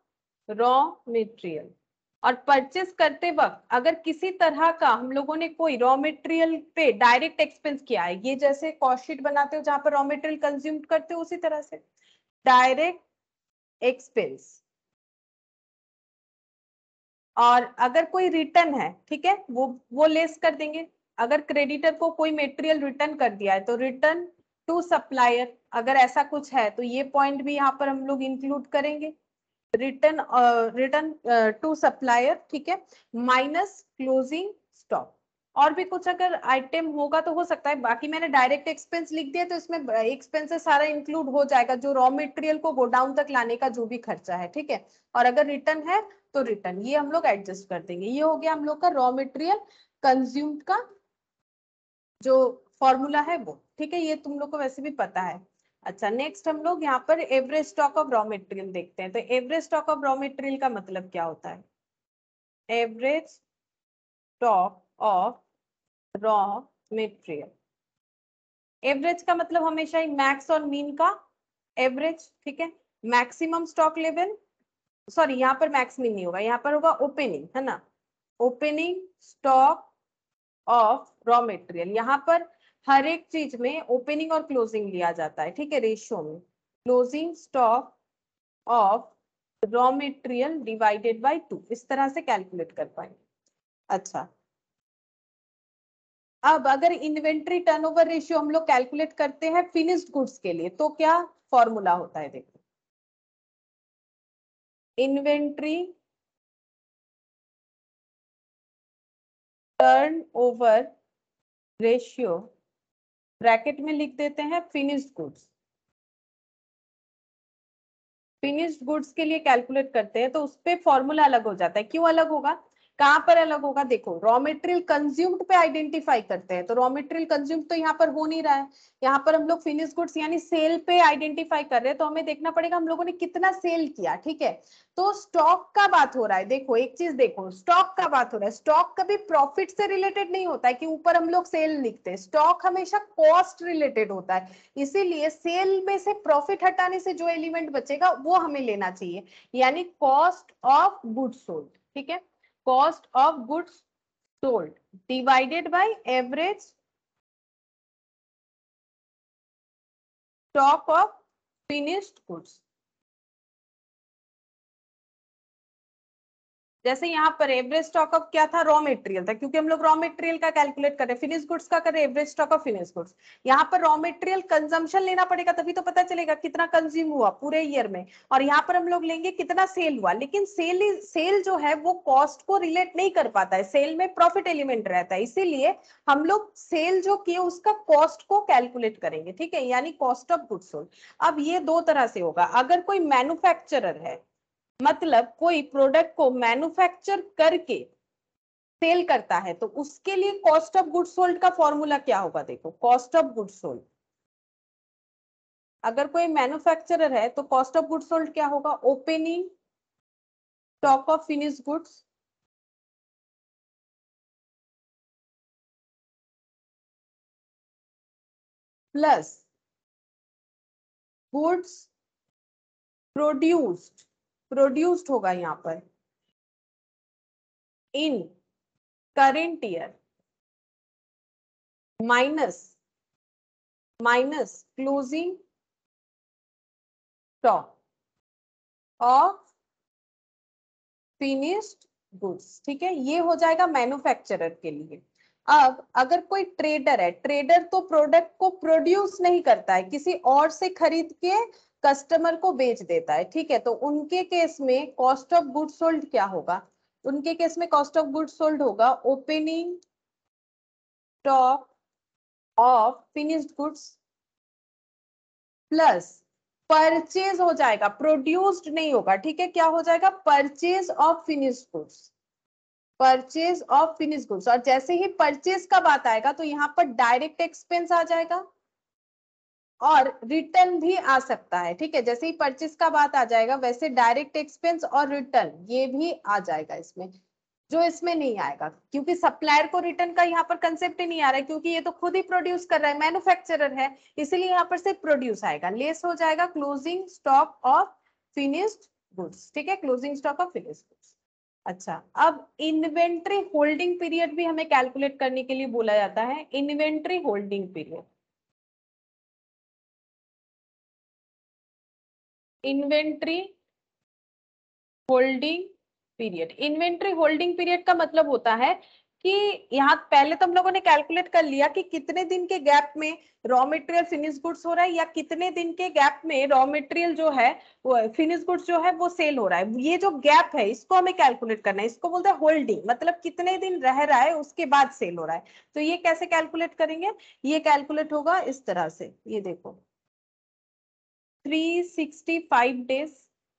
A: रॉ मटेरियल। और परचेज करते वक्त अगर किसी तरह का हम लोगों ने कोई रॉ मटेरियल पे डायरेक्ट एक्सपेंस किया है, ये जैसे कॉस्ट शीट बनाते हो जहां पर रॉ मटेरियल कंज्यूम करते हो उसी तरह से डायरेक्ट एक्सपेंस, और अगर कोई रिटर्न है, ठीक है, वो लेस कर देंगे। अगर क्रेडिटर को कोई मटेरियल रिटर्न कर दिया है तो रिटर्न टू सप्लायर, अगर ऐसा कुछ है तो ये पॉइंट भी यहाँ पर हम लोग इंक्लूड करेंगे, रिटर्न रिटर्न टू सप्लायर, ठीक है, माइनस क्लोजिंग स्टॉक। और भी कुछ अगर आइटम होगा तो हो सकता है, बाकी मैंने डायरेक्ट एक्सपेंस लिख दिया तो इसमें एक्सपेंसेस सारा इंक्लूड हो जाएगा, जो रॉ मटेरियल को गोडाउन तक लाने का जो भी खर्चा है, ठीक है। और अगर रिटर्न है तो रिटर्न, ये हम लोग एडजस्ट कर देंगे। ये हो गया हम लोग का रॉ मटेरियल कंज्यूम्ड का जो फॉर्मूला है वो, ठीक है, ये तुम लोग को वैसे भी पता है। अच्छा, नेक्स्ट हम लोग यहाँ पर average stock of raw material देखते हैं। तो average stock of raw material का मतलब क्या होता है, average stock of raw material, average का मतलब हमेशा ही मैक्स और मीन का एवरेज, ठीक है। मैक्सिमम स्टॉक लेवल, सॉरी यहाँ पर मैक्स मीन नहीं होगा, यहाँ पर होगा ओपनिंग, है ना, opening stock of raw material. यहाँ पर हर एक चीज में ओपनिंग और क्लोजिंग लिया जाता है, ठीक है, रेशियो में, closing stock of raw material divided by 2, इस तरह से कैलकुलेट कर पाएंगे। अच्छा, अब अगर इन्वेंट्री टर्नओवर रेशियो हम लोग कैलकुलेट करते हैं फिनिश्ड गुड्स के लिए तो क्या फॉर्मूला होता है, देखो, इन्वेंट्री टर्नओवर रेशियो ब्रैकेट में लिख देते हैं फिनिश्ड गुड्स, फिनिश्ड गुड्स के लिए कैलकुलेट करते हैं तो उस पे फॉर्मूला अलग हो जाता है। क्यों अलग होगा, कहां पर अलग होगा, देखो रॉ मटेरियल कंज्यूम्ड पे आइडेंटिफाई करते हैं, तो रॉ मटेरियल कंज्यूम्ड तो यहाँ पर हो नहीं रहा है, यहाँ पर हम लोग फिनिश गुड्स यानी सेल पे आइडेंटिफाई कर रहे हैं, तो हमें देखना पड़ेगा हम लोगों ने कितना सेल किया, ठीक है। तो स्टॉक का बात हो रहा है, देखो एक चीज देखो, स्टॉक का बात हो रहा है, स्टॉक कभी प्रॉफिट से रिलेटेड नहीं होता है कि ऊपर हम लोग सेल लिखते हैं, स्टॉक हमेशा कॉस्ट रिलेटेड होता है, इसीलिए सेल में से प्रॉफिट हटाने से जो एलिमेंट बचेगा वो हमें लेना चाहिए, यानी कॉस्ट ऑफ गुड्स सोल्ड, ठीक है। Cost of goods sold divided by average stock of finished goods. जैसे यहाँ पर एवरेज स्टॉक ऑफ क्या था, रॉ मटेरियल था, क्योंकि हम लोग रॉ मटेरियल का कैलकुलेट कर रहे हैं, फिनिश गुड्स का कर रहे हैं average stock of finish goods. यहाँ पर रॉ मटेरियल कंजम्पशन लेना पड़ेगा, तभी तो पता चलेगा कितना कंज्यूम हुआ पूरे ईयर में, और यहाँ पर हम लोग लेंगे कितना सेल हुआ। लेकिन सेल जो है वो कॉस्ट को रिलेट नहीं कर पाता है, सेल में प्रॉफिट एलिमेंट रहता है, इसीलिए हम लोग सेल जो किए उसका कॉस्ट को कैलकुलेट करेंगे, ठीक है, यानी कॉस्ट ऑफ गुड्स सोल्ड। अब ये दो तरह से होगा, अगर कोई मैन्युफैक्चरर है, मतलब कोई प्रोडक्ट को मैन्युफैक्चर करके सेल करता है, तो उसके लिए कॉस्ट ऑफ गुड्स सोल्ड का फॉर्मूला क्या होगा, देखो कॉस्ट ऑफ गुड्स सोल्ड, अगर कोई मैन्युफैक्चरर है तो कॉस्ट ऑफ गुड्स सोल्ड क्या होगा, opening stock of finish goods plus goods produced होगा यहाँ पर in current year minus closing stock of finished goods, ठीक है, ये हो जाएगा मैन्युफैक्चरर के लिए। अब अगर कोई ट्रेडर है, ट्रेडर तो प्रोडक्ट को प्रोड्यूस नहीं करता है, किसी और से खरीद के कस्टमर को बेच देता है, ठीक है, तो उनके केस में कॉस्ट ऑफ गुड्स सोल्ड क्या होगा, उनके केस में कॉस्ट ऑफ गुड्स सोल्ड होगा opening stock of finished goods plus purchase हो जाएगा, प्रोड्यूस्ड नहीं होगा, ठीक है, क्या हो जाएगा, purchase of finished goods, purchase of finish goods. और जैसे ही परचेज का बात आएगा तो यहाँ पर डायरेक्ट एक्सपेंस आ जाएगा और रिटर्न भी आ सकता है, ठीक है, जैसे ही परचेज का बात आ जाएगा वैसे डायरेक्ट एक्सपेंस और रिटर्न ये भी आ जाएगा इसमें। जो इसमें नहीं आएगा क्योंकि सप्लायर को रिटर्न का यहाँ पर कंसेप्ट ही नहीं आ रहा है, क्योंकि ये तो खुद ही प्रोड्यूस कर रहा है, मैन्युफैक्चरर है, इसलिए यहाँ पर सिर्फ प्रोड्यूस आएगा, लेस हो जाएगा closing stock of finished goods, ठीक है, closing stock of finished goods. अच्छा, अब इन्वेंट्री होल्डिंग पीरियड भी हमें कैलकुलेट करने के लिए बोला जाता है, inventory holding period, inventory holding period, inventory holding period का मतलब होता है कि यहाँ पहले तो हम लोगों ने कैलकुलेट कर लिया कि कितने दिन के गैप में रॉ मटेरियल फिनिश गुड्स हो रहा है, या कितने दिन के गैप में रॉ मटेरियल जो है वो फिनिश गुड्स जो है वो सेल हो रहा है, ये जो गैप है इसको हमें कैलकुलेट करना है, इसको बोलते हैं होल्डिंग, मतलब कितने दिन रह रहा है उसके बाद सेल हो रहा है। तो ये कैसे कैलकुलेट करेंगे, ये कैलकुलेट होगा इस तरह से, ये देखो 365 डेज,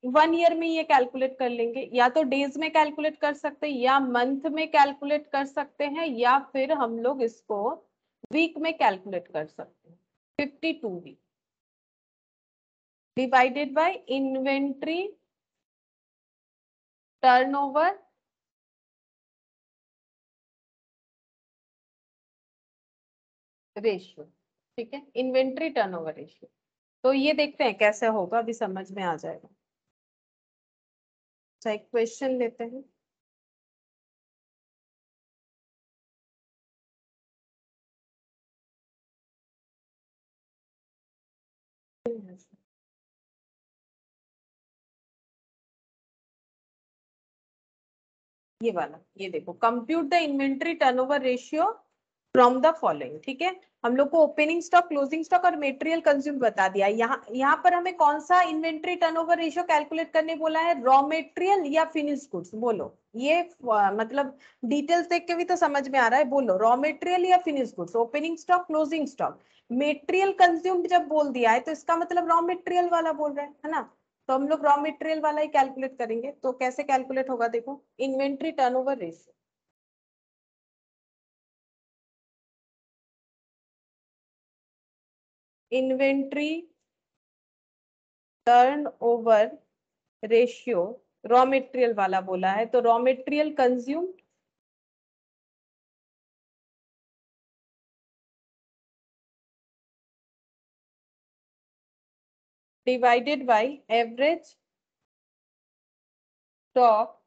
A: 1 ईयर में ये कैलकुलेट कर लेंगे, या तो डेज में कैलकुलेट कर सकते हैं, या मंथ में कैलकुलेट कर सकते हैं, या फिर हम लोग इसको वीक में कैलकुलेट कर सकते हैं। 52 week divided by inventory turnover ratio, ठीक है, इन्वेंट्री टर्नओवर रेशियो। तो ये देखते हैं कैसे होगा, अभी समझ में आ जाएगा। अच्छा, एक क्वेश्चन लेते हैं। ये वाला, ये देखो, compute the inventory turnover ratio from the following, ठीक है, हम लोग को ओपनिंग स्टॉक, क्लोजिंग स्टॉक और मटेरियल कंज्यूम बता दिया। यहाँ पर हमें कौन सा इन्वेंट्री टर्नओवर रेशियो कैलकुलेट करने बोला है, रॉ मटेरियल या फिनिश गुड्स, बोलो ये मतलब डिटेल्स देख के भी तो समझ में आ रहा है, बोलो रॉ मटेरियल या finish goods, opening stock closing stock. Material consumed जब बोल दिया है तो इसका मतलब रॉ मटेरियल वाला बोल रहा है ना, तो हम लोग रॉ मटेरियल वाला ही कैलकुलेट करेंगे। तो कैसे कैलकुलेट होगा, देखो inventory turnover ratio, inventory turnover ratio raw material वाला बोला है, तो raw material consume divided by average stock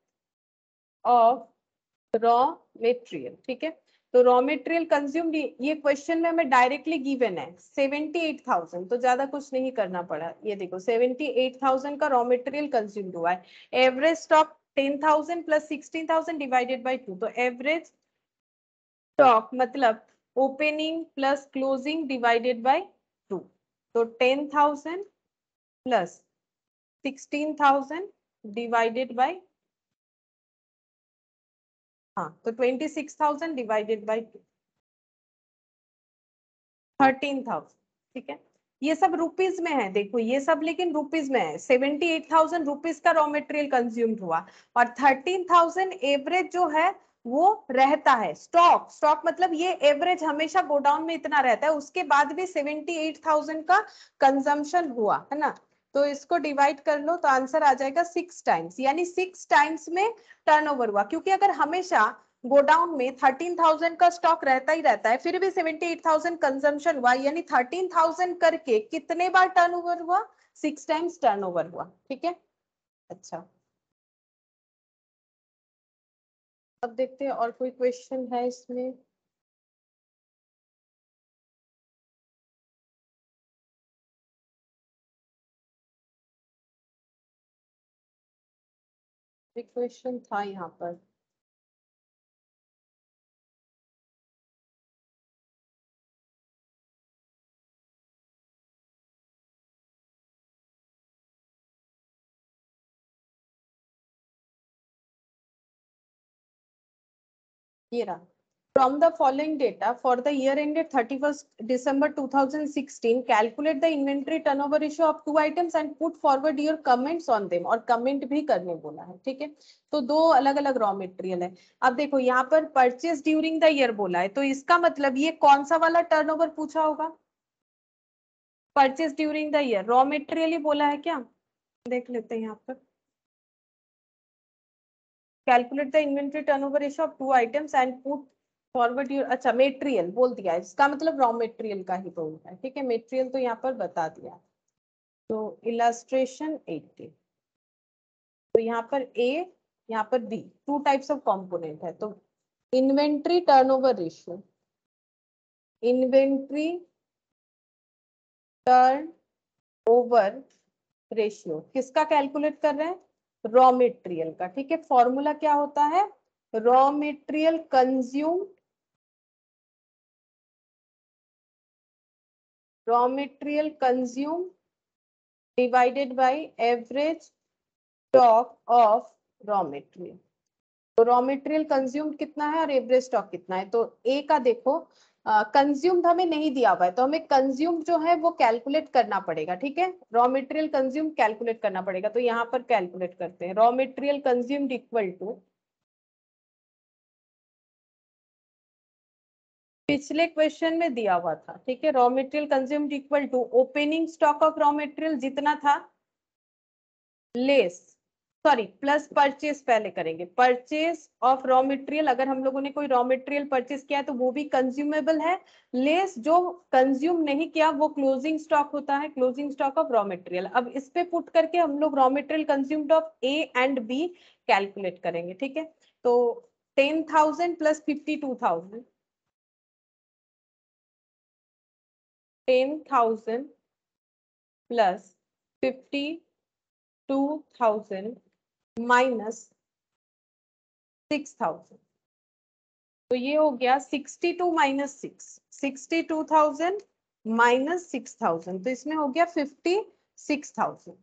A: of raw material, ठीक है। तो रॉ मेटेरियल कंज्यूम्ड, ये क्वेश्चन में हमें डायरेक्टली गिवन है 78,000, तो ज्यादा कुछ नहीं करना पड़ा। ये देखो 78,000 का रॉ मेटेरियल कंज्यूम्ड हुआ है। Average stock 10,000 plus 16,000 divided by 2, तो एवरेज स्टॉक मतलब opening plus closing divided by 2। तो 10,000 प्लस 16,000 डिवाइडेड बाई, हाँ तो 26,000 डिवाइडेड बाई 2, 13,000, ठीक है। ये सब रुपीज में है, देखो ये सब लेकिन रुपीज में है। 78,000 रुपीज का रॉ मटेरियल कंज्यूम्ड हुआ, और 13,000 एवरेज जो है वो रहता है। स्टॉक, स्टॉक मतलब ये एवरेज हमेशा गोडाउन में इतना रहता है, उसके बाद भी 78,000 का कंजम्पशन हुआ है ना। तो इसको डिवाइड कर लो तो आंसर आ जाएगा 6 टाइम्स, यानी 6 टाइम्स में टर्नओवर हुआ। क्योंकि अगर हमेशा गोडाउन में 13,000 का स्टॉक रहता ही रहता है, फिर भी 78,000 कंजम्पशन हुआ, यानी 13,000 करके कितने बार टर्नओवर हुआ? 6 टाइम्स टर्नओवर हुआ, ठीक है। अच्छा, अब देखते हैं और कोई क्वेश्चन है इसमें। एक क्वेश्चन था यहाँ पर, ये रहा। From the following data for the year ended 31st December 2016, calculate the inventory turnover ratio of 2 items and put forward your comments on them, और कमेंट भी करने बोला है, ठीक है। तो दो अलग अलग रॉ मटेरियल है। अब देखो यहाँ पर परचेज ड्यूरिंग द ईयर बोला है, तो इसका मतलब ये कौन सा वाला टर्नओवर पूछा होगा? Purchase during the year, raw material ही बोला है क्या? देख लेते हैं यहाँ पर। Calculate the inventory turnover ratio of 2 items and put forward your, अच्छा मेटेरियल बोल दिया है, इसका मतलब रॉ मेटेरियल का ही बोल रहा है, ठीक है। मेटेरियल तो यहाँ पर बता दिया। तो इलस्ट्रेशन 80, तो यहाँ पर ए, यहाँ पर बी, 2 टाइप्स ऑफ कंपोनेंट है। तो inventory turnover ratio, inventory turn over ratio किसका कैलकुलेट कर रहे हैं? रॉ मेटेरियल का, ठीक है। फॉर्मूला क्या होता है? Raw material consume, raw material consume divided by average stock of raw material. तो रॉ मेटेरियल कंज्यूम्ड कितना है और एवरेज स्टॉक कितना है? तो ए का देखो, कंज्यूम्ड हमें नहीं दिया हुआ है, तो हमें कंज्यूम्ड जो है वो कैलकुलेट करना पड़ेगा, ठीक है। रॉ मेटेरियल कंज्यूम्ड कैलकुलेट करना पड़ेगा, तो यहाँ पर कैलकुलेट करते हैं। Raw material consumed equal to, पिछले क्वेश्चन में दिया हुआ था, ठीक है। Raw material consumed equal to opening stock of raw material जितना था, लेस, सॉरी प्लस परचेज पहले करेंगे। परचेज ऑफ रॉ मटेरियल, अगर हम लोगों ने कोई रॉ मटेरियल परचेज किया है तो वो भी कंज्यूमेबल है। लेस जो कंज्यूम नहीं किया वो क्लोजिंग स्टॉक होता है, closing stock of raw material. अब इस पे पुट करके हम लोग raw material consumed of A and B calculate करेंगे, ठीक है। तो 10,000 प्लस 52,000, 10,000 प्लस 52,000 माइनस 6,000, तो ये हो गया 62 माइनस 6, 62,000 माइनस 6,000, तो इसमें हो गया 56,000।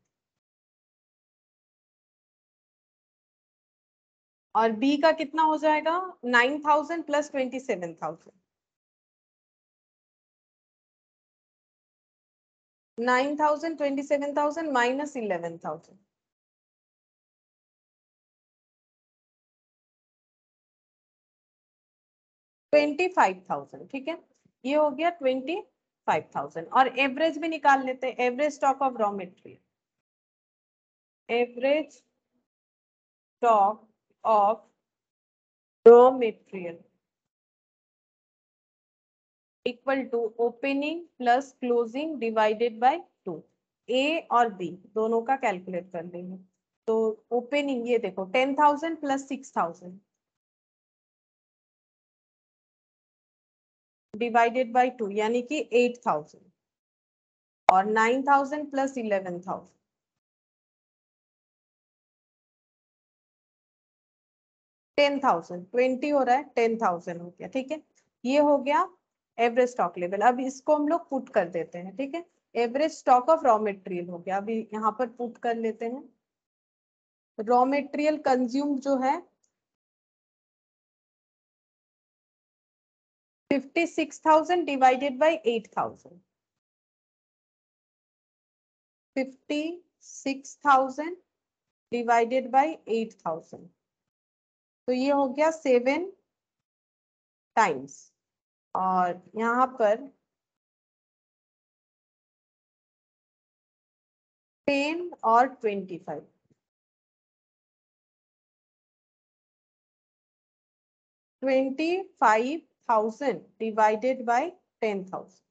A: और बी का कितना हो जाएगा? 9,000 प्लस 27,000, 9,000 27,000 माइनस 11,000, 25,000, ठीक है। ये हो गया 25,000। और एवरेज भी निकाल लेते हैं, average stock of raw material, average stock of raw material equal to opening plus closing divided by 2। A और बी दोनों का कैलकुलेट कर लेंगे। तो ओपनिंग, ये देखो 10,000 प्लस 6,000, डिवाइडेड बाई 2 यानी कि 8000 और 9000 प्लस 11000 10,000 20 हो रहा है 10,000 हो गया। ठीक है, ये हो गया एवरेज स्टॉक लेवल। अब इसको हम लोग पुट कर देते हैं। ठीक है, average stock of raw material हो गया। अभी यहाँ पर पुट कर लेते हैं। रॉ मटेरियल कंज्यूम जो है 56,000 डिवाइडेड बाई 8,000, 56,000 डिवाइडेड बाई 8,000, तो ये हो गया 7 टाइम्स। और यहाँ पर 10 और 25, 25,000 डिवाइडेड बाई 10,000,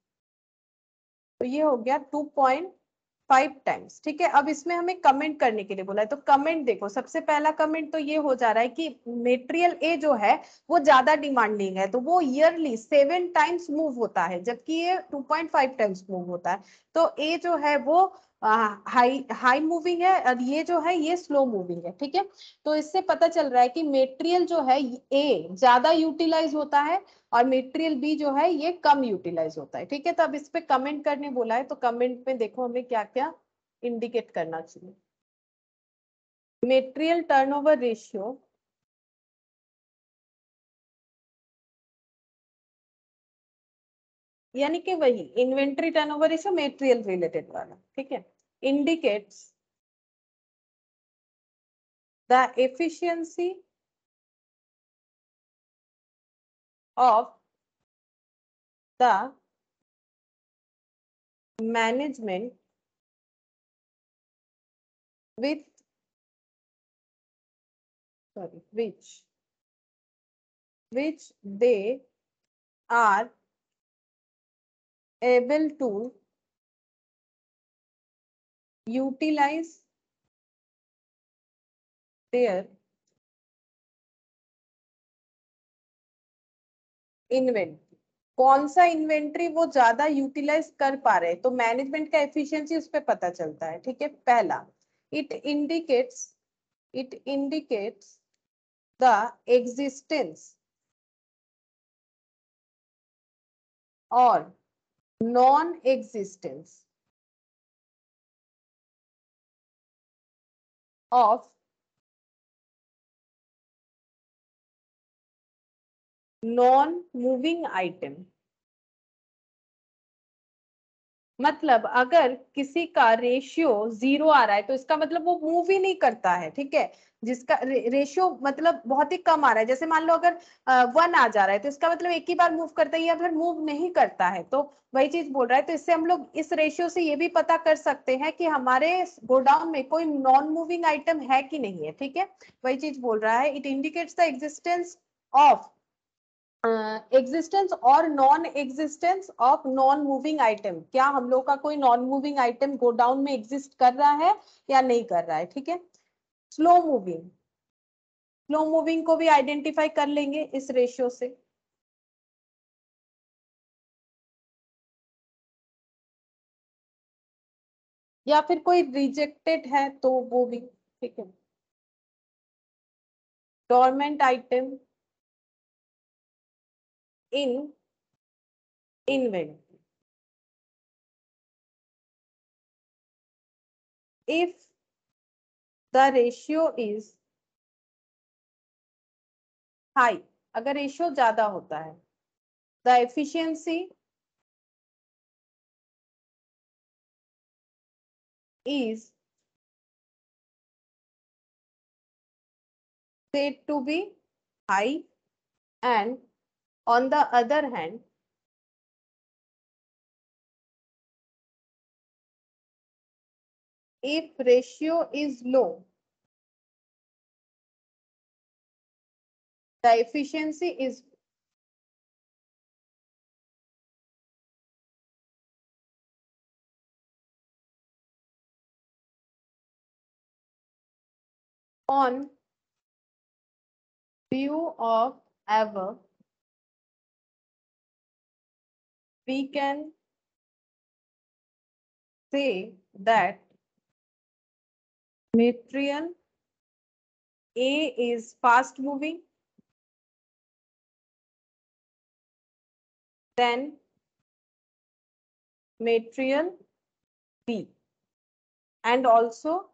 A: तो ये हो गया 2.5 टाइम्स। ठीक है, अब इसमें हमें कमेंट करने के लिए बोला है, तो कमेंट देखो, सबसे पहला कमेंट तो ये हो जा रहा है कि मेटेरियल ए जो है वो ज्यादा डिमांडिंग है, तो वो ईयरली 7 टाइम्स मूव होता है, जबकि ये 2.5 टाइम्स मूव होता है। तो ए जो है वो हाई हाई मूविंग है और ये जो है ये स्लो मूविंग है। ठीक है, तो इससे पता चल रहा है कि मेटेरियल जो है ए ज्यादा यूटिलाइज होता है और मटेरियल बी जो है ये कम यूटिलाइज होता है। ठीक है, तो अब इस पे कमेंट करने बोला है, तो कमेंट में देखो हमें क्या क्या इंडिकेट करना चाहिए। मटेरियल टर्नओवर रेशियो, यानी कि वही inventory turnover ratio material related वाला। ठीक है, indicates the efficiency of the management with sorry which they are able to utilize their inventory. कौन सा इन्वेंट्री वो ज्यादा यूटिलाइज कर पा रहे हैं, तो मैनेजमेंट का एफिशिएंसी उस पर पता चलता है। ठीक है, पहला इट इंडिकेट्स द एग्जिस्टेंस और non existence of non moving item. मतलब अगर किसी का रेशियो 0 आ रहा है तो इसका मतलब वो मूव ही नहीं करता है। ठीक है, जिसका रेशियो मतलब बहुत ही कम आ रहा है, जैसे मान लो अगर 1 आ जा रहा है तो इसका मतलब एक ही बार मूव करता है या फिर मूव नहीं करता है, तो वही चीज बोल रहा है। तो इससे हम लोग इस रेशियो से ये भी पता कर सकते हैं कि हमारे गोडाउन में कोई नॉन मूविंग आइटम है कि नहीं है। ठीक है, वही चीज बोल रहा है, it indicates the existence of existence और non existence of non moving item. क्या हम लोग का कोई नॉन मूविंग आइटम गोडाउन में एग्जिस्ट कर रहा है या नहीं कर रहा है। ठीक है, स्लो मूविंग को भी आइडेंटिफाई कर लेंगे इस रेशियो से। या फिर कोई रिजेक्टेड है तो वो भी। ठीक है, dormant item in inventory, if the ratio is high, अगर रेशियो ज्यादा होता है, the efficiency is said to be high, and on the other hand if ratio is low, the efficiency is on view of above, we can say that material A is fast moving, then material B, and also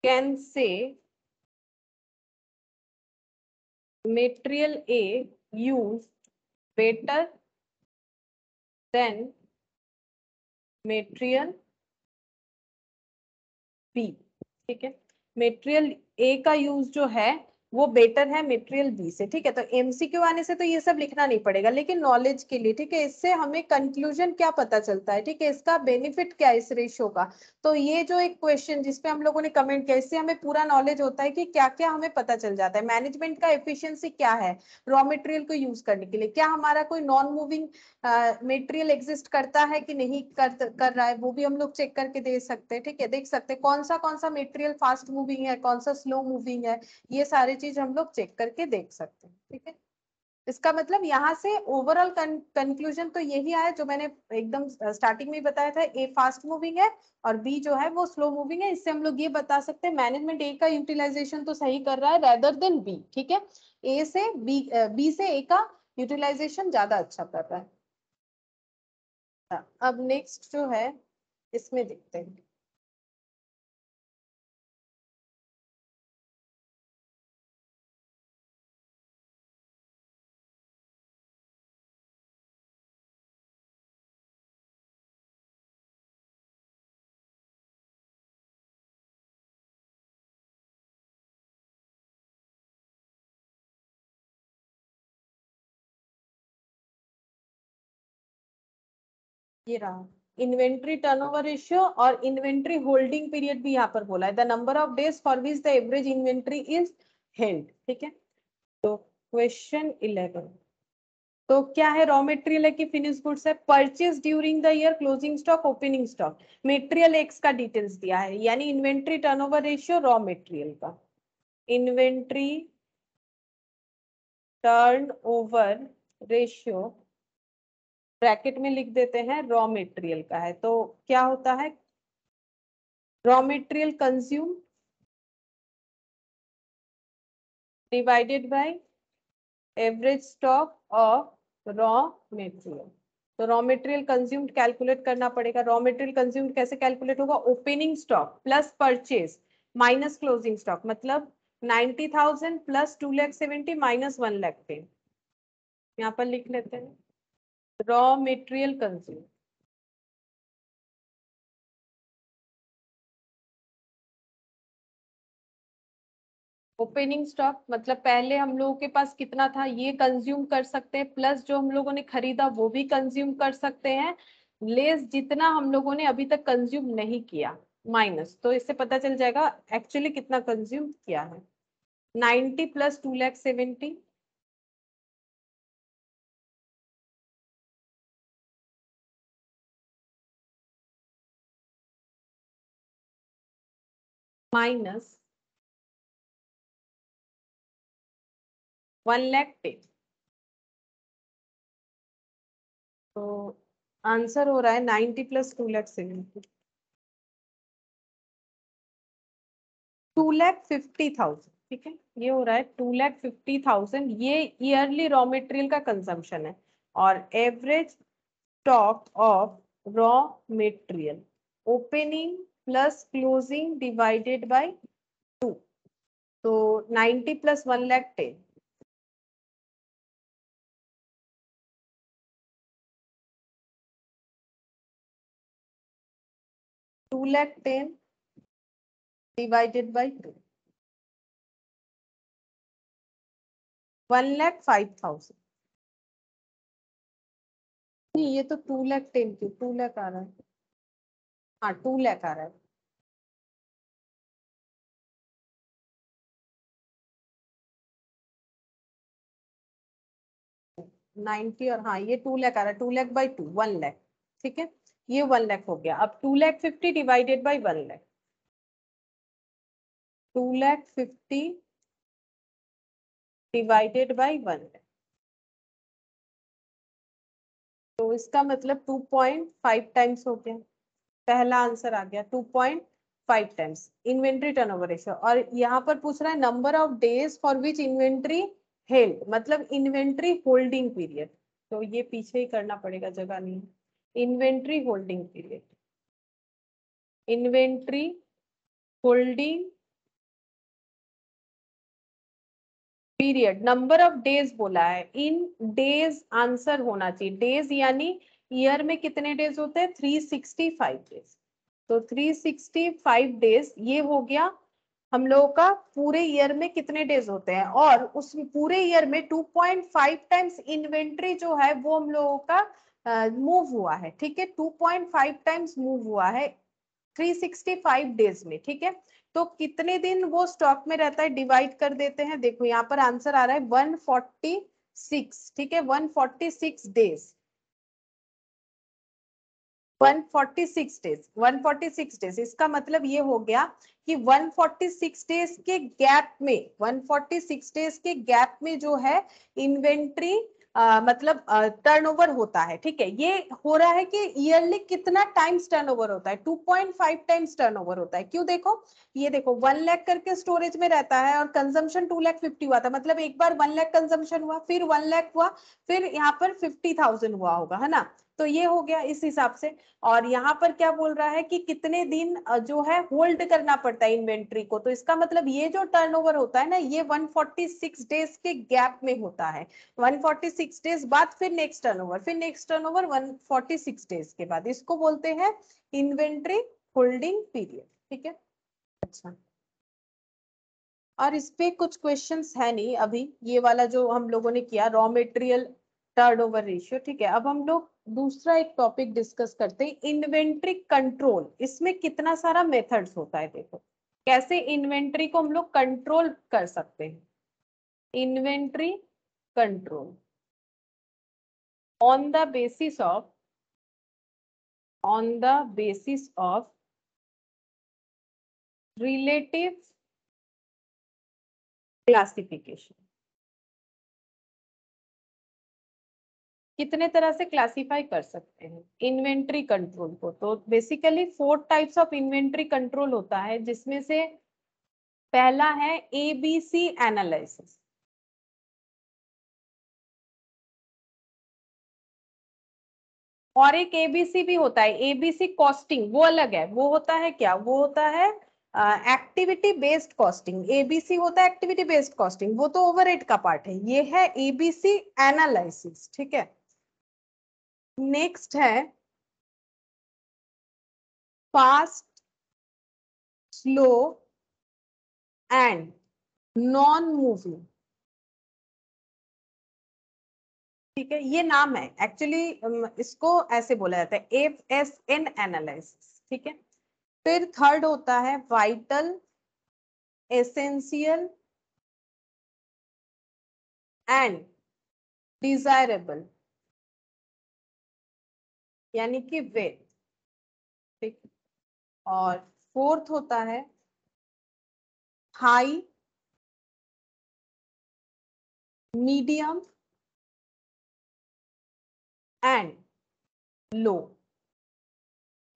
A: can say material A used better than material B। ठीक है, material ए का use जो है वो better है material B से। ठीक है, तो एमसीक्यू आने से तो ये सब लिखना नहीं पड़ेगा, लेकिन नॉलेज के लिए, ठीक है, इससे हमें कंक्लूजन क्या पता चलता है, ठीक है, इसका बेनिफिट क्या है इस रेशियो का। तो ये जो एक क्वेश्चन जिसपे हम लोगों ने कमेंट किया, इससे हमें पूरा नॉलेज होता है कि क्या क्या हमें पता चल जाता है। मैनेजमेंट का एफिशिएंसी क्या है रॉ मटेरियल को यूज करने के लिए, क्या हमारा कोई नॉन मूविंग मटेरियल एग्जिस्ट करता है कि नहीं कर रहा है, वो भी हम लोग चेक करके दे सकते हैं। ठीक है, देख सकते हैं कौन सा मटेरियल फास्ट मूविंग है, कौन सा स्लो मूविंग है, ये सारी चीज हम लोग चेक करके देख सकते हैं। ठीक है, इसका मतलब यहाँ से ओवरऑल कंक्लूजन तो यही आया जो मैंने एकदम स्टार्टिंग में बताया था, ए फास्ट मूविंग है और बी जो है वो स्लो मूविंग है। इससे हम लोग ये बता सकते हैं मैनेजमेंट ए का यूटिलाइजेशन तो सही कर रहा है रेदर देन बी। ठीक है, ए से बी से ए का यूटिलाइजेशन ज्यादा अच्छा कर रहा है। अब नेक्स्ट जो है इसमें देखते हैं। ये रहा इन्वेंट्री टर्नओवर रेशियो और इन्वेंट्री होल्डिंग पीरियड भी यहाँ पर बोला है, the number of days for which the average inventory is held. ठीक है, तो क्वेश्चन 11, तो क्या है रॉ मटेरियल है कि फिनिश गुड्स है। Purchase during the year, closing stock, opening stock. Material x का डिटेल्स दिया है, यानी inventory turnover ratio raw material का, इन्वेंट्री टर्नओवर रेशियो ब्रैकेट में लिख देते हैं रॉ मटेरियल का है। तो क्या होता है, raw material consume divided by average stock of raw material. तो रॉ मटेरियल कंज्यूम्ड कैलकुलेट करना पड़ेगा। रॉ मटेरियल कंज्यूम्ड कैसे कैलकुलेट होगा, opening stock plus purchase minus closing stock, मतलब 90,000 प्लस 2,70,000 माइनस 1,10,000। यहाँ पर लिख लेते हैं raw material consume, opening stock मतलब पहले हम लोगों के पास कितना था ये कंज्यूम कर सकते हैं, प्लस जो हम लोगों ने खरीदा वो भी कंज्यूम कर सकते हैं, लेस जितना हम लोगों ने अभी तक कंज्यूम नहीं किया माइनस। तो इससे पता चल जाएगा एक्चुअली कितना कंज्यूम किया है। 90 प्लस 2,70,000 माइनस 1,10,000। तो आंसर हो रहा है 90 प्लस 2,70,000, 2,50,000। ठीक है, ये हो रहा है 2,50,000। ये ईयरली रॉ मटेरियल का कंजम्पशन है। और average stock of raw material, opening plus closing divided by 2, तो 90 प्लस 1,10,000, 2,10,000 डिवाइडेड बाय 2, 1,05,000। नहीं, ये तो 2,10,000 क्यों, 2,00,000 आ रहा है। हाँ, 2,00,000 आ रहा है। 90 और हाँ ये 2,00,000 आ रहा है, 2,00,000 बाई 2, 1,00,000। ठीक है, ये 1,00,000 हो गया। अब 2,50,000 डिवाइडेड बाई 1,00,000, 2,50,000 डिवाइडेड बाई 1,00,000। तो इसका मतलब 2.5 टाइम्स हो गया, पहला आंसर आ गया 2.5 टाइम्स इन्वेंट्री टर्नओवर रेशियो। और यहाँ पर पूछ रहा है number of days for which inventory held, मतलब इन्वेंट्री होल्डिंग पीरियड, तो ये पीछे ही करना पड़ेगा, जगह नहीं। Inventory holding period, inventory holding period, number of days बोला है, इन डेज आंसर होना चाहिए। डेज यानी ईयर में कितने डेज होते हैं, 365 डेज। तो 365 डेज ये हो गया हम लोगों का, पूरे ईयर में कितने डेज होते हैं, और उस पूरे ईयर में 2.5 टाइम्स इन्वेंट्री जो है वो हम लोगों का मूव हुआ है, ठीक है। 2.5 टाइम्स मूव हुआ है 365 डेज में, ठीक है। तो कितने दिन वो स्टॉक में रहता है, डिवाइड कर देते हैं। देखो यहाँ पर आंसर आ रहा है 146, ठीक है, 146 डेज, 146 डेज, 146 डेज। इसका मतलब ये हो गया कि 146 डेज के गैप में, 146 डेज के गैप में जो है इन्वेंट्री मतलब टर्नओवर होता है, ठीक है। ये हो रहा है कि ईयरली कितना टाइम्स टर्नओवर होता है, 2.5 टाइम्स टर्नओवर होता है। क्यों, देखो ये देखो 1 लाख करके स्टोरेज में रहता है और कंजम्पशन 2,50,000 हुआ था, मतलब एक बार 1 लाख कंजम्पशन हुआ, फिर 1 लाख हुआ, फिर यहाँ पर 50,000 हुआ होगा, है ना। तो ये हो गया इस हिसाब से। और यहाँ पर क्या बोल रहा है कि कितने दिन जो है होल्ड करना पड़ता है इन्वेंट्री को, तो इसका मतलब ये जो टर्नओवर होता है ना, ये 146 डेज के गैप में होता है। 146 डेज बाद फिर नेक्स्ट टर्नओवर, फिर नेक्स्ट टर्नओवर 146 डेज के बाद, इसको बोलते हैं इन्वेंट्री होल्डिंग पीरियड, ठीक है। अच्छा, और इस पे कुछ क्वेश्चंस है नहीं अभी, ये वाला जो हम लोगों ने किया रॉ मटेरियल टर्नओवर रेशियो, ठीक है। अब हम लोग दूसरा एक टॉपिक डिस्कस करते हैं, इन्वेंट्री कंट्रोल। इसमें कितना सारा मेथड्स होता है, देखो कैसे इन्वेंट्री को हम लोग कंट्रोल कर सकते हैं। Inventory control on the basis of, on the basis of relative classification. कितने तरह से क्लासिफाई कर सकते हैं इन्वेंट्री कंट्रोल को, तो basically 4 types of inventory control होता है, जिसमें से पहला है एबीसी एनालिसिस। और एक एबीसी भी होता है, एबीसी कॉस्टिंग, वो अलग है। वो होता है क्या, वो होता है एक्टिविटी बेस्ड कॉस्टिंग। एबीसी होता है एक्टिविटी बेस्ड कॉस्टिंग, वो तो ओवरहेड का पार्ट है। ये है एबीसी एनालिसिस, ठीक है। नेक्स्ट है fast, slow and non moving, ठीक है। ये नाम है एक्चुअली, इसको ऐसे बोला जाता है एफएसएन एनालिसिस, ठीक है। फिर थर्ड होता है वाइटल, एसेंशियल एंड डिजायरेबल, यानी कि वे, ठीक। और फोर्थ होता है high, medium and low,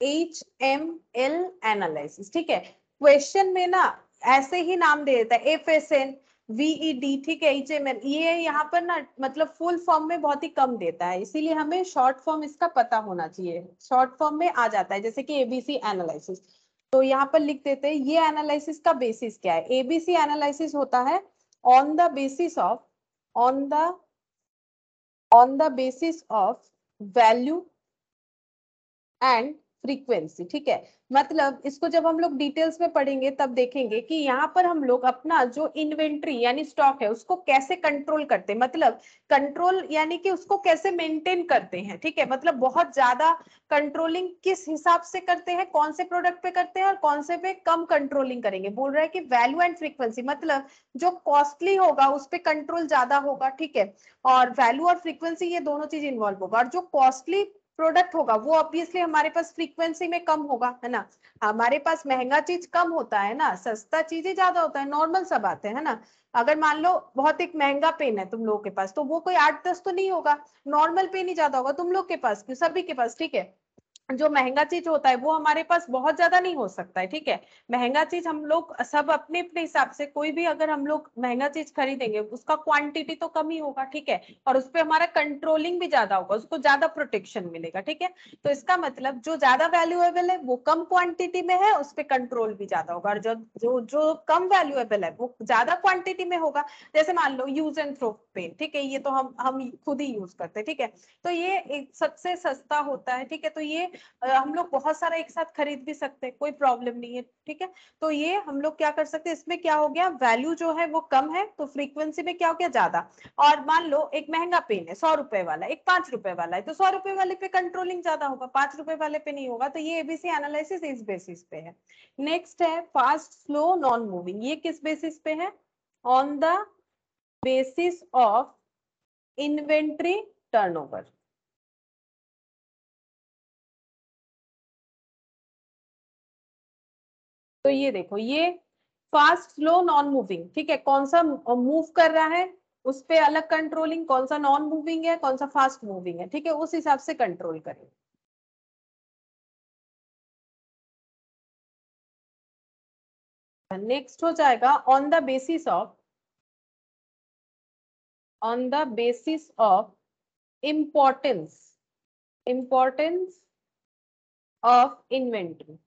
A: HML analysis, ठीक है। क्वेश्चन में ना ऐसे ही नाम दे देता है FSN VED, ठीक है, HML, ये यहाँ पर ना मतलब फुल फॉर्म में बहुत ही कम देता है, इसीलिए हमें शॉर्ट फॉर्म इसका पता होना चाहिए। शॉर्ट फॉर्म में आ जाता है जैसे कि ABC एनालिसिस, तो यहाँ पर लिख देते हैं ये एनालिसिस का बेसिस क्या है। ABC एनालिसिस होता है on the basis of, on the, on the basis of value and frequency, ठीक है। मतलब इसको जब हम लोग डिटेल्स में पढ़ेंगे तब देखेंगे कि यहाँ पर हम लोग अपना जो इन्वेंट्री यानी स्टॉक है उसको कैसे कंट्रोल करते हैं, मतलब कंट्रोल यानी कि उसको कैसे मेंटेन करते हैं, ठीक है। मतलब बहुत ज्यादा कंट्रोलिंग किस हिसाब से करते हैं, कौन से प्रोडक्ट पे करते हैं और कौन से पे कम कंट्रोलिंग करेंगे। बोल रहा है कि वैल्यू एंड फ्रीक्वेंसी, मतलब जो कॉस्टली होगा उस पर कंट्रोल ज्यादा होगा, ठीक है। और वैल्यू और फ्रीक्वेंसी ये दोनों चीज इन्वॉल्व होगा, और जो कॉस्टली प्रोडक्ट होगा वो ऑब्वियसली हमारे पास फ्रीक्वेंसी में कम होगा, है ना। हमारे पास महंगा चीज कम होता है ना, सस्ता चीजें ज्यादा होता है, नॉर्मल सा बात है ना। अगर मान लो बहुत एक महंगा पेन है तुम लोगों के पास, तो वो कोई 8-10 तो नहीं होगा, नॉर्मल पेन ही ज्यादा होगा तुम लोग के पास, क्यों सभी के पास, ठीक है। जो महंगा चीज होता है वो हमारे पास बहुत ज्यादा नहीं हो सकता है, ठीक है। महंगा चीज हम लोग सब अपने अपने हिसाब से, कोई भी अगर हम लोग महंगा चीज खरीदेंगे उसका क्वांटिटी तो कम ही होगा, ठीक है, और उस पर हमारा कंट्रोलिंग भी ज्यादा होगा, उसको ज्यादा प्रोटेक्शन मिलेगा, ठीक है। तो इसका मतलब जो ज्यादा वैल्यूएबल है वो कम क्वांटिटी में है, उस पर कंट्रोल भी ज्यादा होगा, और जो जो जो कम वैल्यूएबल है वो ज्यादा क्वांटिटी में होगा। जैसे मान लो यूज एंड थ्रो पेन, ठीक है, ये तो हम खुद ही यूज करते हैं, ठीक है। तो ये एक सबसे सस्ता होता है, ठीक है। तो ये हम लोग बहुत सारा एक साथ खरीद भी सकते हैं, कोई प्रॉब्लम नहीं है, ठीक है। तो ये हम लोग क्या कर सकते हैं, इसमें क्या हो गया, वैल्यू जो है वो कम है तो फ्रीक्वेंसी में क्या हो गया, ज्यादा। और मान लो एक महंगा पेन है 100 रुपए वाला, एक 5 रुपए वाला है, तो 100 रुपए वाले पे कंट्रोलिंग ज्यादा होगा, 5 रुपए वाले पे नहीं होगा। तो ये एबीसी एनालिसिस इस बेसिस पे है। नेक्स्ट है फास्ट, स्लो, नॉन मूविंग। ये किस बेसिस पे है, on the basis of inventory turnover. तो ये देखो, ये फास्ट, स्लो, नॉन मूविंग, ठीक है, कौन सा मूव कर रहा है उस पे अलग कंट्रोलिंग, कौन सा नॉन मूविंग है, कौन सा फास्ट मूविंग है, ठीक है, उस हिसाब से कंट्रोल करें। नेक्स्ट हो जाएगा on the basis of importance, importance of inventory,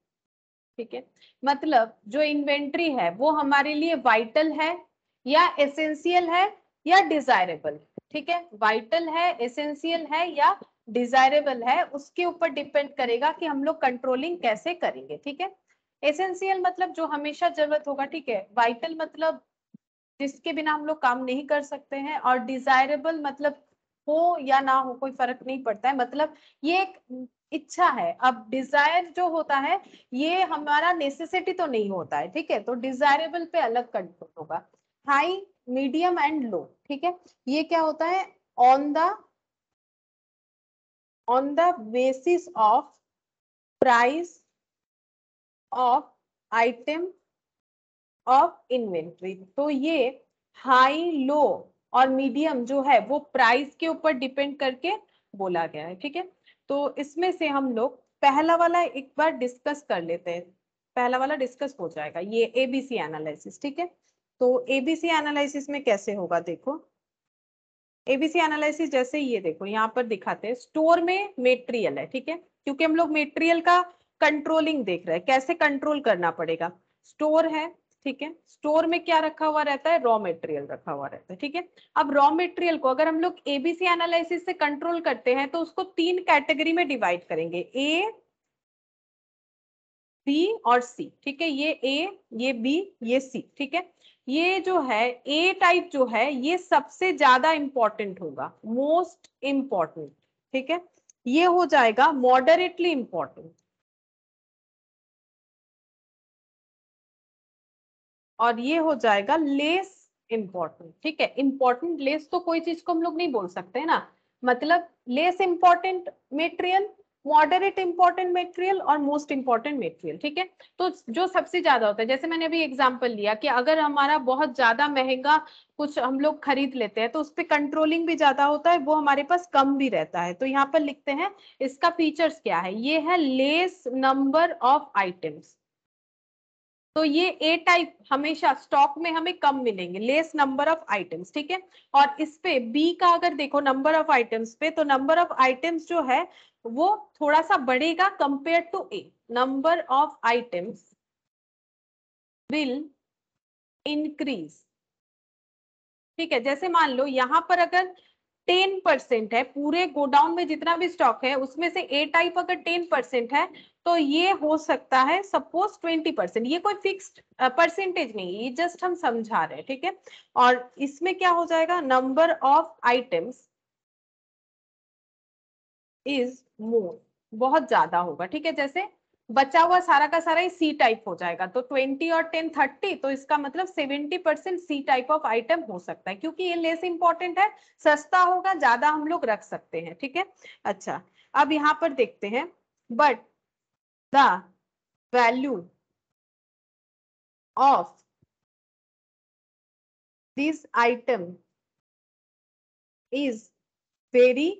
A: ठीक है। मतलब जो इन्वेंट्री है वो हमारे लिए वाइटल है या एसेंशियल है या डिजायरेबल, ठीक है। वाइटल है, एसेंशियल है या डिजायरेबल है, उसके ऊपर डिपेंड करेगा कि हम लोग कंट्रोलिंग कैसे करेंगे, ठीक है। एसेंशियल मतलब जो हमेशा जरूरत होगा, ठीक है। वाइटल मतलब जिसके बिना हम लोग काम नहीं कर सकते हैं, और डिजायरेबल मतलब हो या ना हो कोई फर्क नहीं पड़ता है, मतलब ये एक इच्छा है। अब डिजायर जो होता है ये हमारा नेसेसिटी तो नहीं होता है, ठीक है। तो डिजायरेबल पे अलग कंट्रोल होगा। हाई, मीडियम एंड लो, ठीक है, ये क्या होता है, on the basis of price of item of inventory. तो ये हाई, लो और मीडियम जो है वो प्राइस के ऊपर डिपेंड करके बोला गया है, ठीक है। तो इसमें से हम लोग पहला वाला एक बार डिस्कस कर लेते हैं, पहला वाला डिस्कस हो जाएगा, ये एबीसी एनालिसिस, ठीक है। तो एबीसी एनालिसिस में कैसे होगा, देखो एबीसी एनालिसिस जैसे ये देखो यहाँ पर दिखाते हैं, स्टोर में मेटेरियल है, ठीक है, क्योंकि हम लोग मेटेरियल का कंट्रोलिंग देख रहे हैं, कैसे कंट्रोल करना पड़ेगा। स्टोर है, ठीक है, स्टोर में क्या रखा हुआ रहता है, रॉ मटेरियल रखा हुआ रहता है, ठीक है। अब रॉ मटेरियल को अगर हम लोग एबीसी एनालिसिस से कंट्रोल करते हैं तो उसको 3 कैटेगरी में डिवाइड करेंगे, ए, बी और सी, ठीक है। ये ए, ये बी, ये सी, ठीक है। ये जो है ए टाइप जो है ये सबसे ज्यादा इंपॉर्टेंट होगा, मोस्ट इंपॉर्टेंट, ठीक है। ये हो जाएगा मॉडरेटली इंपॉर्टेंट, और ये हो जाएगा लेस इंपॉर्टेंट, ठीक है। इंपॉर्टेंट लेस तो कोई चीज को हम लोग नहीं बोल सकते है ना, मतलब less important material, moderate important material और मोस्ट इंपॉर्टेंट मेटेरियल, ठीक है। तो जो सबसे ज्यादा होता है, जैसे मैंने अभी एग्जांपल लिया कि अगर हमारा बहुत ज्यादा महंगा कुछ हम लोग खरीद लेते हैं तो उस पर कंट्रोलिंग भी ज्यादा होता है, वो हमारे पास कम भी रहता है। तो यहाँ पर लिखते हैं इसका फीचर्स क्या है, ये है लेस नंबर ऑफ आइटम्स। तो ये ए टाइप हमेशा स्टॉक में हमें कम मिलेंगे, लेस नंबर ऑफ आइटम्स, ठीक है। और इस पे बी का अगर देखो नंबर ऑफ आइटम्स पे, तो नंबर ऑफ आइटम्स जो है वो थोड़ा सा बढ़ेगा compare to A, number of items will increase, ठीक है। जैसे मान लो यहाँ पर अगर 10% है, पूरे गोडाउन में जितना भी स्टॉक है उसमें से ए टाइप अगर 10% है, तो ये हो सकता है सपोज 20%। ये कोई फिक्स्ड परसेंटेज नहीं है, ये जस्ट हम समझा रहे हैं, ठीक है। और इसमें क्या हो जाएगा, number of items is more, बहुत ज्यादा होगा, ठीक है। जैसे बचा हुआ सारा का सारा ही सी टाइप हो जाएगा, तो 20 और 10 30, तो इसका मतलब 70% सी टाइप ऑफ आइटम हो सकता है, क्योंकि ये लेस इंपॉर्टेंट है, सस्ता होगा, ज्यादा हम लोग रख सकते हैं, ठीक है। अच्छा, अब यहाँ पर देखते हैं, but the value of this item is very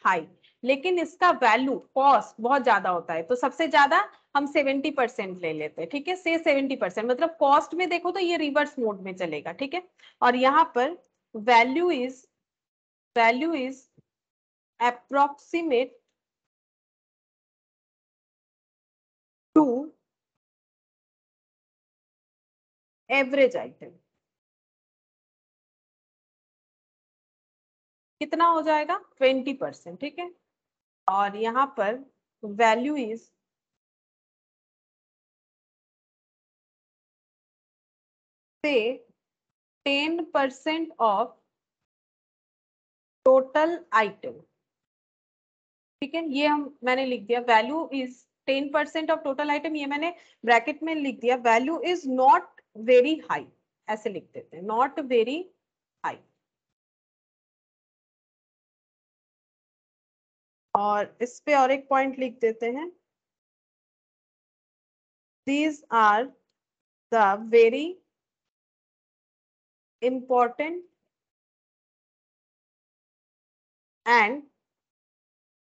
A: high, लेकिन इसका वैल्यू कॉस्ट बहुत ज्यादा होता है, तो सबसे ज्यादा हम 70% ले लेते हैं, ठीक है, से 70%, मतलब कॉस्ट में देखो तो ये रिवर्स मोड में चलेगा, ठीक है। और यहाँ पर value is approximate to average item, कितना हो जाएगा 20%, ठीक है। और यहाँ पर वैल्यू इज से 10% ऑफ टोटल आइटम, ठीक है, ये मैंने लिख दिया, value is 10% of total item, ये मैंने ब्रैकेट में लिख दिया, value is not very high, ऐसे लिख देते हैं, नॉट वेरी हाई। और इस पे और एक पॉइंट लिख देते हैं, these are the very important and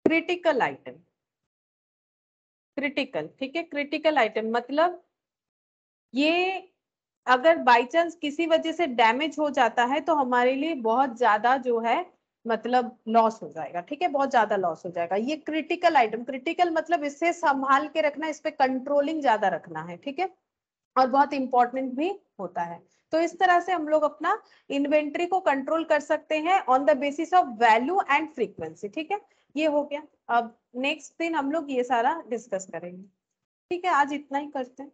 A: critical item, critical, ठीक है, क्रिटिकल आइटम मतलब ये अगर बाई चांस किसी वजह से डैमेज हो जाता है तो हमारे लिए बहुत ज्यादा जो है मतलब लॉस हो जाएगा, ठीक है, बहुत ज्यादा लॉस हो जाएगा। ये क्रिटिकल आइटम, क्रिटिकल मतलब इसे संभाल के रखना, इस पे कंट्रोलिंग ज्यादा रखना है, ठीक है, और बहुत इंपॉर्टेंट भी होता है। तो इस तरह से हम लोग अपना इन्वेंट्री को कंट्रोल कर सकते हैं on the basis of value and frequency, ठीक है, ये हो गया। अब नेक्स्ट दिन हम लोग ये सारा डिस्कस करेंगे, ठीक है, आज इतना ही करते हैं।